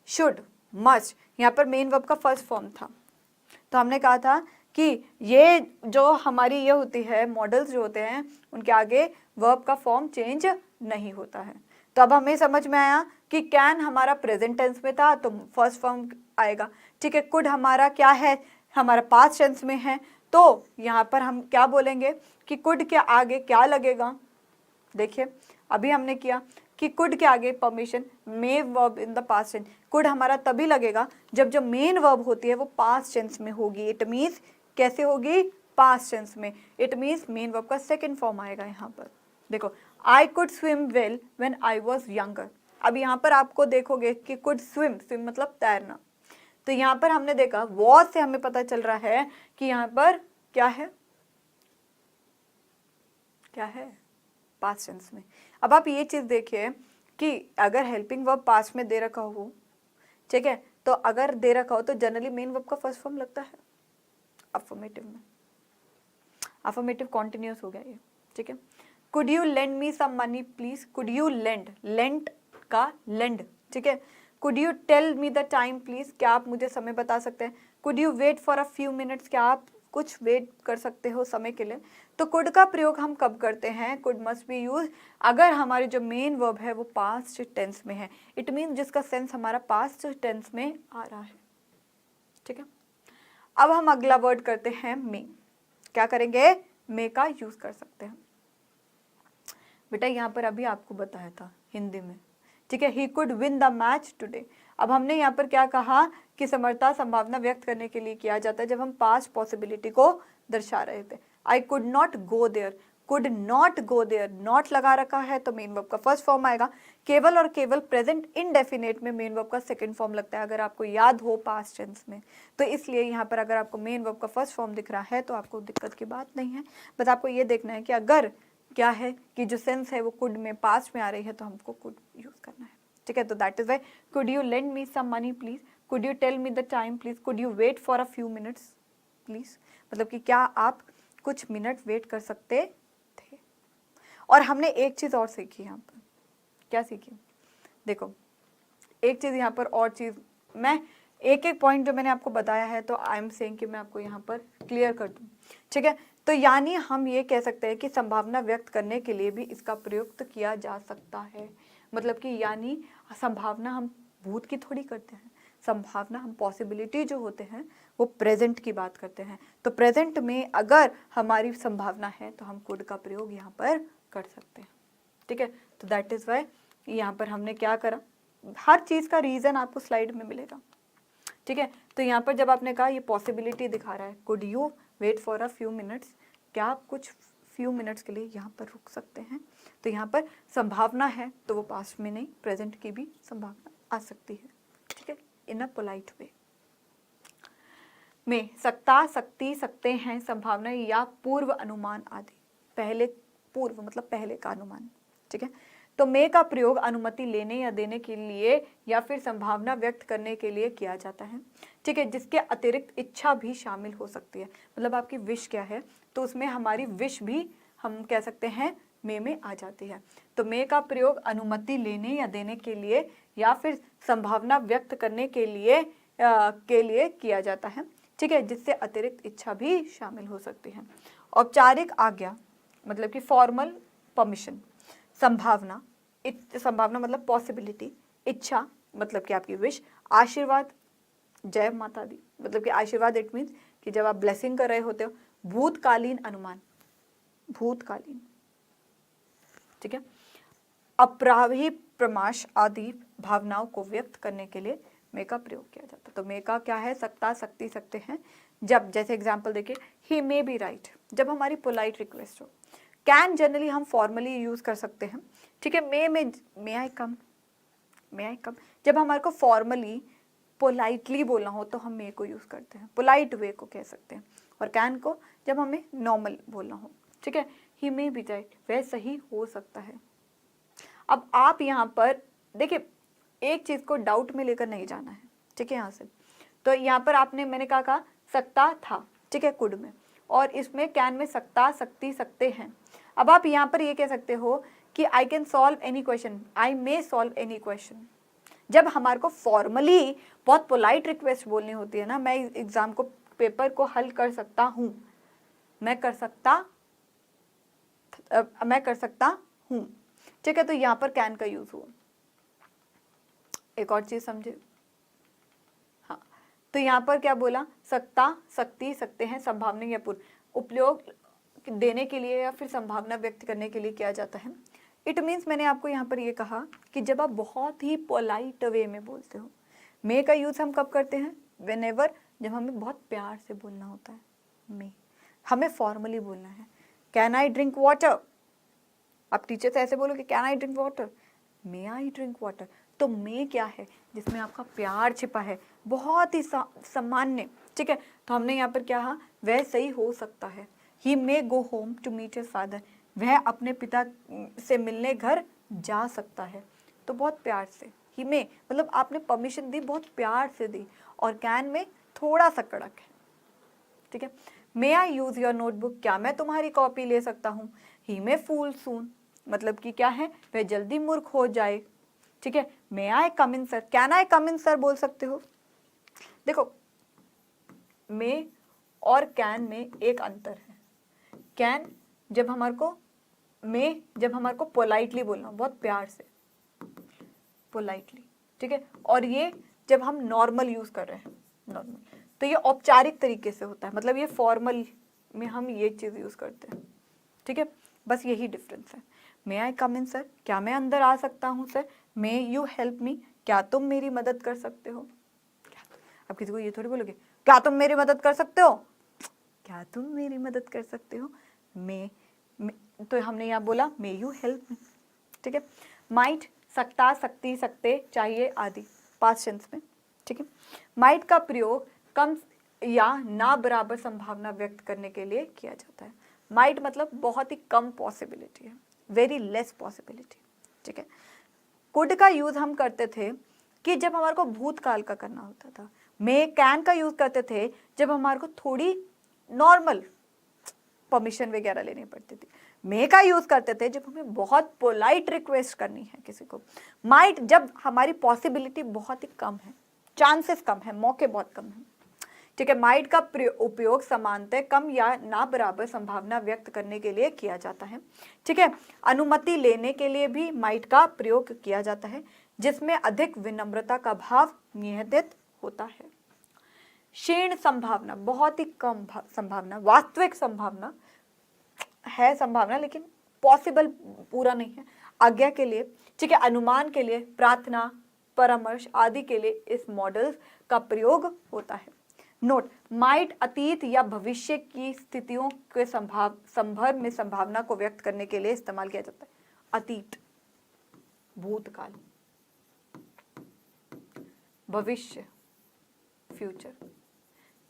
शुड, मस्ट, यहाँ पर मेन वर्ब का फर्स्ट फॉर्म था. तो हमने कहा था कि ये जो हमारी ये होती है मॉडल्स जो होते हैं उनके आगे वर्ब का फॉर्म चेंज नहीं होता है. तो अब हमें समझ में आया कि कैन हमारा प्रेजेंट टेंस में था तो फर्स्ट फॉर्म आएगा. ठीक है, कुड हमारा क्या है? हमारा पास्ट टेंस में है. तो यहाँ पर हम क्या बोलेंगे कि कुड के आगे क्या लगेगा? देखिए अभी हमने किया कि कुड के आगे permission, may verb in the past tense. Could हमारा तभी लगेगा जब जो मेन वर्ब होती है वो पास्ट टेंस में होगी. इट मीन्स कैसे होगी? पास्ट टेंस में. इट मीन्स मेन वर्ब का सेकंड फॉर्म आएगा. यहाँ पर देखो, I could swim well when I was younger. अब यहाँ पर आपको देखोगे कि कुड स्विम, स्विम मतलब तैरना. तो यहाँ पर हमने देखा वॉज से हमें पता चल रहा है कि यहाँ पर क्या है? क्या है? पास्ट टेंस में. अब आप ये चीज देखिए कि अगर हेल्पिंग वर्ब पास्ट में दे रखा हो, ठीक है, तो अगर दे रखा हो तो जनरली मेन वर्ब का फर्स्ट फॉर्म लगता है अफर्मेटिव में. अफर्मेटिव कॉन्टिन्यूअस हो गया ये. ठीक है, could you lend me some money please. Could you lend, lend का लेंड. ठीक है, could you tell me the time please, क्या आप मुझे समय बता सकते हैं. Could you wait for a few minutes, क्या आप कुछ वेट कर सकते हो समय के लिए. तो कुड का प्रयोग हम कब करते हैं? कुड मस्ट बी यूज अगर हमारी जो मेन वर्ब है वो पास्ट टेंस में है. इट मीन जिसका सेंस हमारा पास्ट टेंस में आ रहा है. ठीक है, अब हम अगला वर्ड करते हैं मे. क्या करेंगे? मे का यूज कर सकते हैं. बेटा यहाँ पर अभी आपको बताया था हिंदी में. ठीक है, ही could win the match today. अब हमने यहाँ पर क्या कहा कि समर्था संभावना व्यक्त करने के लिए किया जाता है जब हम पास्ट पॉसिबिलिटी को दर्शा रहे थे. I could not go there, could not go there, not लगा रखा है तो मेन वर्ब का फर्स्ट फॉर्म आएगा. केवल और केवल प्रेजेंट इंडेफिनेट में मेन वर्ब का सेकंड फॉर्म लगता है, अगर आपको याद हो पास्ट टेंस में. तो इसलिए यहाँ पर अगर आपको मेन वर्ब का फर्स्ट फॉर्म दिख रहा है तो आपको दिक्कत की बात नहीं है. बस आपको ये देखना है कि अगर क्या है कि जो सेंस है वो कुड में पास्ट में आ रही है तो हमको कुड यूज करना है. ठीक है, तो that is why could you lend me some money please, could you tell me the time please, could you wait for a few minutes please. मतलब कि क्या आप कुछ मिनट वेट कर सकते थे. और हमने एक चीज और सीखी यहाँ पर. क्या सीखी? देखो एक चीज यहाँ पर और चीज, मैं एक एक पॉइंट जो मैंने आपको बताया है तो आई एम सेइंग कि मैं आपको यहाँ पर क्लियर कर दूँ. ठीक है, तो यानी हम ये कह सकते हैं कि संभावना व्यक्त करने के लिए भी इसका प्रयुक्त किया जा सकता है. मतलब कि यानी संभावना हम भूत की थोड़ी करते हैं, संभावना हम पॉसिबिलिटी जो होते हैं वो प्रेजेंट की बात करते हैं. तो प्रेजेंट में अगर हमारी संभावना है तो हम कुड का प्रयोग यहाँ पर कर सकते हैं. ठीक है, तो दैट इज वाई यहाँ पर हमने क्या करा, हर चीज़ का रीज़न आपको स्लाइड में मिलेगा. ठीक है, तो यहाँ पर जब आपने कहा ये पॉसिबिलिटी दिखा रहा है, could you wait for a few minutes, क्या आप कुछ फ्यू मिनट्स के लिए यहाँ पर रुक सकते हैं. तो यहाँ पर संभावना है तो वो पास्ट में नहीं प्रेजेंट की भी संभावना आ सकती है. ठीक है, इन अ पोलाइट वे. में सकता, सकती, सकते हैं, संभावना या पूर्व अनुमान आदि. पहले, पूर्व मतलब पहले का अनुमान. ठीक है, तो मे का प्रयोग अनुमति लेने या देने के लिए या फिर संभावना व्यक्त करने के लिए किया जाता है. ठीक है, जिसके अतिरिक्त इच्छा भी शामिल हो सकती है. मतलब आपकी विश क्या है तो उसमें हमारी विश भी हम कह सकते हैं मे में आ जाती है. तो मे का प्रयोग अनुमति लेने या देने के लिए या फिर संभावना व्यक्त करने के लिए किया जाता है. ठीक है, जिससे अतिरिक्त इच्छा भी शामिल हो सकती है. औपचारिक आज्ञा मतलब कि फॉर्मल परमिशन, संभावना संभावना मतलब पॉसिबिलिटी, इच्छा मतलब कि आपकी विश, आशीर्वाद, जय माता दी मतलब कि आशीर्वाद, इट मीन्स कि जब आप ब्लेसिंग कर रहे होते हो, भूतकालीन अनुमान, भूतकालीन, ठीक है, अपराधी प्रमाश आदि भावनाओं को व्यक्त करने के लिए मे का प्रयोग किया जाता है। तो मे का क्या है, सकता, सकती, सकते हैं। जब जैसे एग्जाम्पल देखिए, ही मे बी राइट, जब हमारी पोलाइट रिक्वेस्ट हो। कैन जनरली हम फॉर्मली यूज कर सकते हैं, ठीक है। May I come, may I कम, जब हमारे को फॉर्मली पोलाइटली बोलना हो तो हम मे को यूज करते हैं, पोलाइट वे को कह सकते हैं। और कैन को जब हमें नॉर्मल बोलना हो, ठीक है। ही मे बी राइट, वह सही हो सकता है। अब आप यहाँ पर देखिए, एक चीज को डाउट में लेकर नहीं जाना है, ठीक है। यहाँ से तो यहाँ पर आपने, मैंने कहा सकता था, ठीक है, कुड में, और इसमें कैन में सकता, सकती, सकते हैं। अब आप यहाँ पर ये कह सकते हो कि I can solve any question, I may solve any question. जब हमारे को फॉर्मली बहुत पोलाइट रिक्वेस्ट बोलनी होती है ना, मैं एग्जाम को, पेपर को हल कर सकता हूँ, मैं कर सकता हूँ, ठीक है। तो यहाँ पर कैन का यूज हुआ। एक और चीज समझे, हाँ, तो यहाँ पर क्या बोला, सकता, सकती, सकते हैं, संभावना या पूर्व, उपयोग देने के लिए या फिर संभावना व्यक्त करने के लिए किया जाता है। इट मीन्स मैंने आपको यहाँ पर ये कहा कि जब आप बहुत ही पोलाइट वे में बोलते हो, मे का यूज हम कब करते हैं, व्हेनेवर, जब हमें बहुत प्यार से बोलना होता है। मे, हमें फॉर्मली बोलना है, कैन आई ड्रिंक वाटर, आप टीचर से ऐसे बोलोगे can I drink water, may I drink water. तो मे क्या है, जिसमें आपका प्यार छिपा है, बहुत ही सामान्य, ठीक है। तो हमने यहाँ पर क्या कहा, वह सही हो सकता है। He may go home to meet his father, वह अपने पिता से मिलने घर जा सकता है। तो बहुत प्यार से, ही मे मतलब आपने परमिशन दी, बहुत प्यार से दी, और कैन में थोड़ा सा कड़क है, ठीक है। May I use your notebook, क्या मैं तुम्हारी कॉपी ले सकता हूँ। ही मे फूल सून, मतलब कि क्या है, वह जल्दी मूर्ख हो जाए, ठीक है। May I come in sir, can I come in sir बोल सकते हो। देखो, मे और कैन में एक अंतर है। कैन जब हमारे को, मे जब हमारे को पोलाइटली बोलना, बहुत प्यार से, पोलाइटली, ठीक है। और ये जब हम नॉर्मल यूज कर रहे हैं, नॉर्मल, तो ये औपचारिक तरीके से होता है, मतलब ये फॉर्मल में हम ये चीज यूज करते हैं, ठीक है। बस यही डिफरेंस है। May I come in sir, क्या मैं अंदर आ सकता हूँ sir. May you help me, क्या तुम मेरी मदद कर सकते हो। अब किसी को ये थोड़ी बोलोगे क्या तुम मेरी मदद कर सकते हो, क्या तुम मेरी मदद कर सकते हो। मे, तो हमने यहाँ बोला मे यू हेल्प मी, ठीक है। माइट, सकता, सकती, सकते, चाहिए आदि, पास्ट टेंस में, ठीक है। माइट का प्रयोग कम या ना बराबर संभावना व्यक्त करने के लिए किया जाता है। माइट मतलब बहुत ही कम पॉसिबिलिटी है, वेरी लेस पॉसिबिलिटी, ठीक है। कुड का यूज हम करते थे कि जब हमारे को भूतकाल का करना होता था। मे, कैन का यूज करते थे जब हमारे को थोड़ी नॉर्मल परमिशन वगैरह लेनी पड़ती थी। मे का यूज करते थे जब हमें बहुत पोलाइट रिक्वेस्ट करनी है किसी को। माइट जब हमारी पॉसिबिलिटी बहुत ही कम है, चांसेस कम है, मौके बहुत कम है, ठीक है। माइट का उपयोग समानतः कम या ना बराबर संभावना व्यक्त करने के लिए किया जाता है, ठीक है। अनुमति लेने के लिए भी माइट का प्रयोग किया जाता है, जिसमें अधिक विनम्रता का भाव निहित होता है। क्षीण संभावना, बहुत ही कम संभावना, वास्तविक संभावना है, संभावना लेकिन पॉसिबल पूरा नहीं है, आज्ञा के लिए, ठीक है, अनुमान के लिए, प्रार्थना, परामर्श आदि के लिए इस मॉडल का प्रयोग होता है। नोट, माइट अतीत या भविष्य की स्थितियों के संदर्भ में संभावना को व्यक्त करने के लिए इस्तेमाल किया जाता है। अतीत, भूतकाल, भविष्य, फ्यूचर।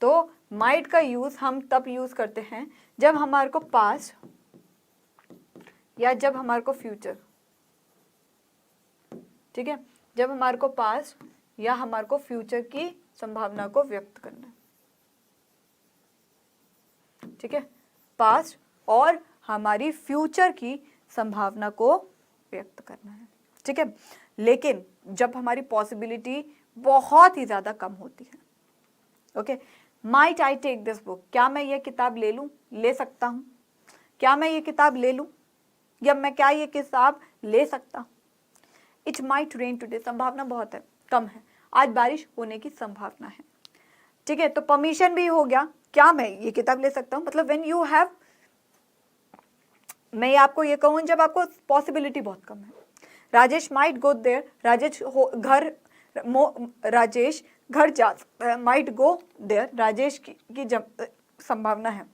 तो माइट का यूज हम तब यूज करते हैं जब हमारे को पास्ट या जब हमारे को फ्यूचर, ठीक है, जब हमारे को पास्ट या हमारे को फ्यूचर की संभावना को व्यक्त करना है, ठीक है, पास्ट और हमारी फ्यूचर की संभावना को व्यक्त करना है, ठीक है। लेकिन जब हमारी पॉसिबिलिटी बहुत ही ज्यादा कम होती है, okay, might I take this book, क्या मैं ये किताब ले लूं, ले सकता हूं, क्या मैं ये किताब ले लूं, या मैं क्या ये किताब ले सकता हूं, इट माइट रेन टुडे, संभावना बहुत है, कम है, आज बारिश होने की संभावना है। ठीक है, तो परमिशन भी हो गया, क्या मैं ये किताब ले सकता हूँ, मतलब व्हेन यू हैव, मैं आपको ये कहूँ जब आपको पॉसिबिलिटी बहुत कम है। Rajesh might go there, Rajesh घर जा, माइट गो देयर, राजेश की संभावना है।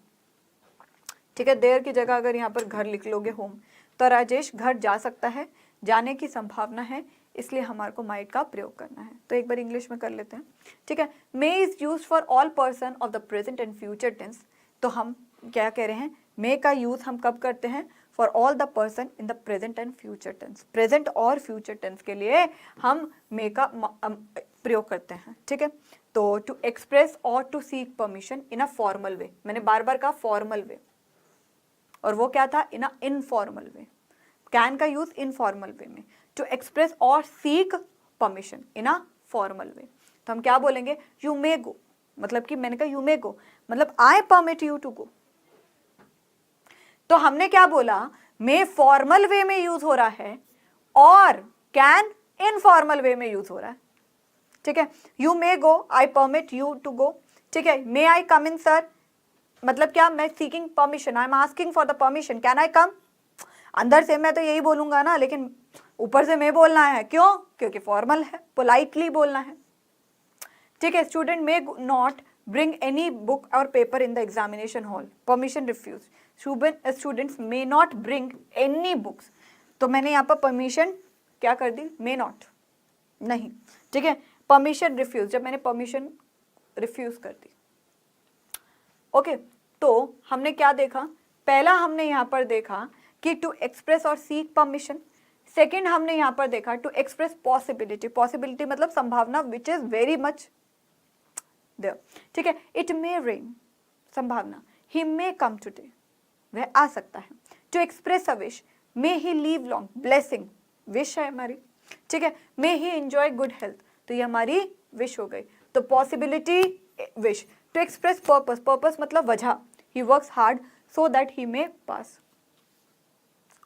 ठीक है, देयर की जगह अगर यहाँ पर घर लिख लोगे होम, तो राजेश घर जा सकता है, जाने की संभावना है, इसलिए हमारे को माइट का प्रयोग करना है। तो एक बार इंग्लिश में कर लेते हैं। ठीक है, may is use for all person of the present and future tense. तो हम क्या कह रहे हैं, मे का यूज हम कब करते हैं, for all the person in the present and future tense. Present और फ्यूचर टेंस के लिए हम मे का प्रयोग करते हैं। ठीक है, तो टू एक्सप्रेस और to seek permission in a formal way, मैंने बार बार कहा फॉर्मल वे, और वो क्या था, इन अ इनफॉर्मल वे। कैन का यूज इनफॉर्मल वे में, टू एक्सप्रेस और seek permission in a formal वे। तो हम क्या बोलेंगे, यू मे गो, मतलब कि मैंने कहा यू मे गो, मतलब आई परमिट यू टू गो। तो हमने क्या बोला, मे फॉर्मल वे में यूज हो रहा है और कैन इनफॉर्मल वे में यूज हो रहा है। ठीक है, you may go, I permit you to go. ठीक है, may I come in sir, मतलब क्या, मैं seeking permission, I am asking for the permission, can I come. अंदर से मैं तो यही बोलूंगा ना, लेकिन ऊपर से मैं बोलना है, क्यों, क्योंकि फॉर्मल है, पोलाइटली बोलना है। ठीक है, student may not bring any book और paper in the examination hall, permission refuse. Students may not bring any books, तो मैंने यहाँ पर परमिशन क्या कर दी, मे नॉट, नहीं। ठीक है, परमिशन रिफ्यूज, जब मैंने परमिशन रिफ्यूज कर दी। ओके, तो हमने क्या देखा, पहला हमने यहाँ पर देखा कि टू एक्सप्रेस और सीक परमिशन। सेकेंड हमने यहाँ पर देखा टू एक्सप्रेस पॉसिबिलिटी, पॉसिबिलिटी मतलब संभावना, which is very much there. ठीक है, इट मे रेन, संभावना, ही मे कम टुडे, वह आ सकता है। To express a wish, may he live long, blessing, wish है हमारी। ठीक है, may he enjoy good health, तो ये हमारी विश हो गई। तो possibility, wish. To express purpose, purpose मतलब वजह, he works hard so that he may pass.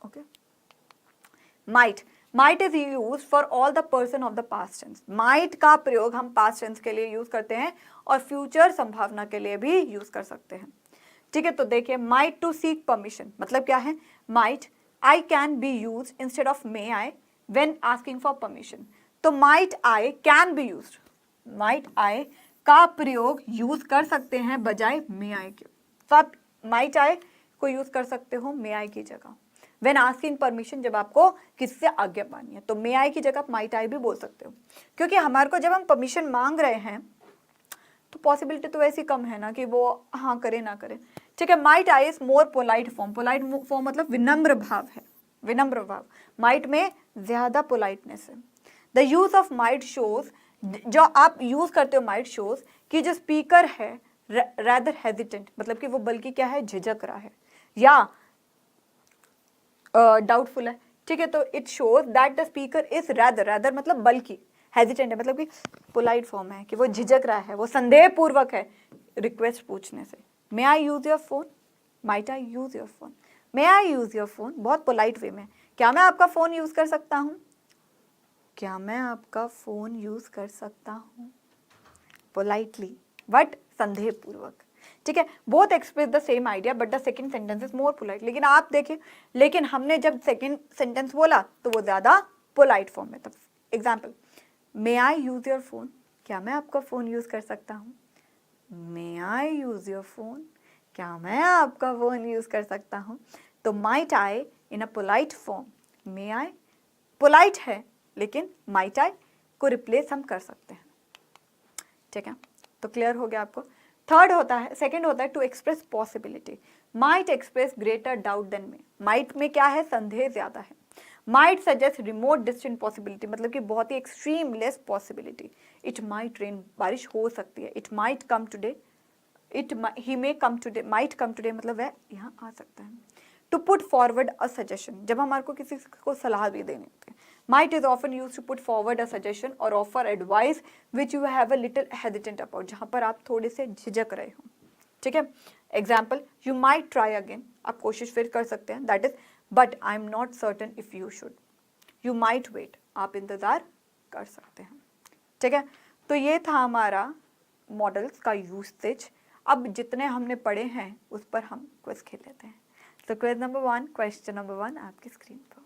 Okay, might, might is use for all the person of the past tense. Might का प्रयोग हम पास्ट टेंस के लिए यूज करते हैं और फ्यूचर संभावना के लिए भी यूज कर सकते हैं। ठीक है, तो देखिए, माइट टू सीक परमिशन मतलब क्या है, might I can be use instead of may I when asking for permission. तो might I can be use, might I का प्रयोग यूज कर सकते हैं बजाय मे आई के। तो आप माइट आई को यूज कर सकते हो मे आई की जगह। व्हेन आस्किंग परमिशन, जब आपको किसी से आज्ञा मांगनी है, तो मे आई की जगह आप माइट आई भी बोल सकते हो, क्योंकि हमारे को जब हम परमिशन मांग रहे हैं तो पॉसिबिलिटी तो वैसी कम है ना कि वो हाँ करे ना करे। ठीक है, might I is more polite form, polite form मतलब विनम्र भाव है, विनम्र भाव, माइट में ज्यादा पोलाइटनेस है। The use of might shows, जो आप यूज करते हो माइट शोज कि जो स्पीकर है रैदर हेजिटेंट, मतलब कि वो बल्कि क्या है, झिझक रहा है या डाउटफुल है। ठीक है, तो it shows that the speaker is rather, rather मतलब बल्कि, हेजिटेंट है मतलब कि पोलाइट फॉर्म है कि वो झिझक रहा है, वो संदेह पूर्वक है रिक्वेस्ट पूछने से। May I use your phone, might I use your phone, may I use your phone, बहुत पोलाइट वे में, क्या मैं आपका फोन यूज कर सकता हूँ, क्या मैं आपका फोन यूज कर सकता हूँ, पोलाइटली बट संदेह पूर्वक। ठीक है, both express the same idea but the second sentence is more polite. लेकिन आप देखिए, लेकिन हमने जब सेकंड सेंटेंस बोला तो वो ज्यादा पोलाइट फॉर्म में था। Example, may I use your phone, क्या मैं आपका फोन यूज कर सकता हूँ, मे आई यूज योर फोन, क्या मैं आपका फोन यूज कर सकता हूँ। तो might I in a polite form, may I polite है लेकिन माइट आई को रिप्लेस हम कर सकते हैं। ठीक है, तो क्लियर हो गया आपको। थर्ड होता है, सेकंड होता है to express possibility, might express greater doubt than may, might में क्या है, संदेह ज्यादा है। Might suggest remote distant possibility, मतलब कि बहुत ही extreme less possibility. It might rain, बारिश हो सकती है। It might come today, he may come today, might come today मतलब वह यहाँ आ सकता है। To put forward a suggestion, जब हमारे को किसी को सलाह भी देनी होती है, might is often use to put forward a suggestion और offer advice which you have a little hesitant about, जहाँ पर आप थोड़े से झिझक रहे हो। ठीक है, example, you might try again, आप कोशिश फिर कर सकते हैं, that is but I am not certain if you should, you might wait, आप इंतज़ार कर सकते हैं। ठीक है, तो ये था हमारा मॉडल्स का यूसेज। अब जितने हमने पढ़े हैं उस पर हम क्विज खेल लेते हैं। तो क्विज नंबर 1, क्वेश्चन नंबर 1 आपकी स्क्रीन पर।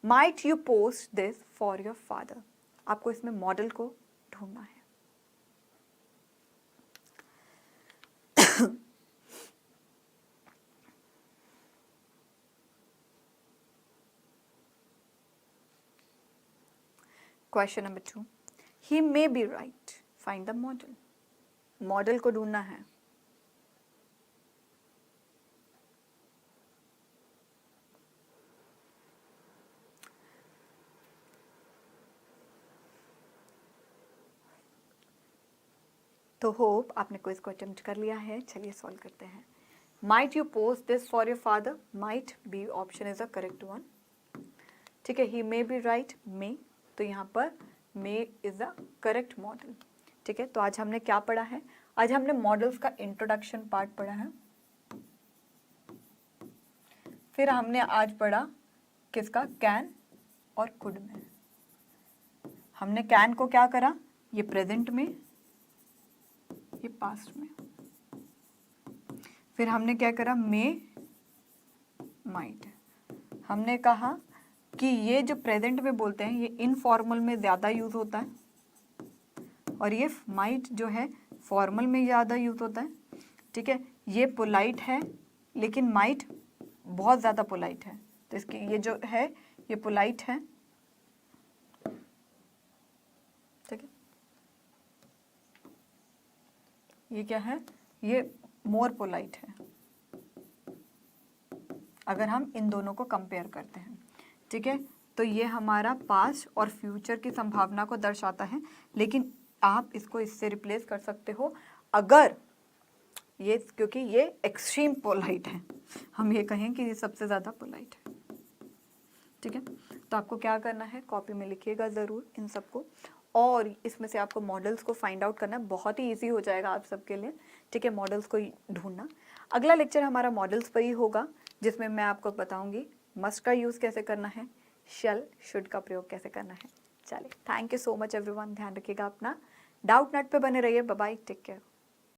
Might you post this for your father, आपको इसमें मॉडल को ढूंढना है। Question number 2, he may be right, find the model, model को ढूंढना है। तो होप आपने क्विज को अटेम्प्ट कर लिया है। चलिए सॉल्व करते हैं। Might you post this for your father, might be option is a correct one. ठीक है, ही मे बी राइट, मे, तो यहाँ पर मे इज अ करेक्ट मॉडल। ठीक है, तो आज हमने क्या पढ़ा है? आज हमने मॉडल्स का इंट्रोडक्शन पार्ट पढ़ा है। फिर हमने आज पढ़ा किसका, कैन और कुड में। हमने कैन को क्या करा, ये प्रेजेंट में, ये पास्ट में। फिर हमने क्या करा, मे, माइट। हमने कहा कि ये जो प्रेजेंट में बोलते हैं ये इनफॉर्मल में ज़्यादा यूज़ होता है और ये माइट जो है फॉर्मल में ज़्यादा यूज़ होता है। ठीक है, ये पोलाइट है लेकिन माइट बहुत ज़्यादा पोलाइट है, तो इसकी ये जो है ये पोलाइट है। ठीक है, ये क्या है, ये मोर पोलाइट है अगर हम इन दोनों को कंपेयर करते हैं। ठीक है, तो ये हमारा पास्ट और फ्यूचर की संभावना को दर्शाता है, लेकिन आप इसको इससे रिप्लेस कर सकते हो अगर ये, क्योंकि ये एक्सट्रीम पोलाइट है, हम ये कहें कि ये सबसे ज़्यादा पोलाइट है। ठीक है, तो आपको क्या करना है, कॉपी में लिखिएगा ज़रूर इन सबको, और इसमें से आपको मॉडल्स को फाइंड आउट करना बहुत ही ईजी हो जाएगा आप सबके लिए। ठीक है, मॉडल्स को ढूंढना। अगला लेक्चर हमारा मॉडल्स पर ही होगा, जिसमें मैं आपको बताऊंगी मस्ट का यूज़ कैसे करना है, शल, शुड का प्रयोग कैसे करना है। चलिए, thank you so much everyone, ध्यान रखिएगा अपना, डाउट नट पे बने रहिए। Bye bye, take care.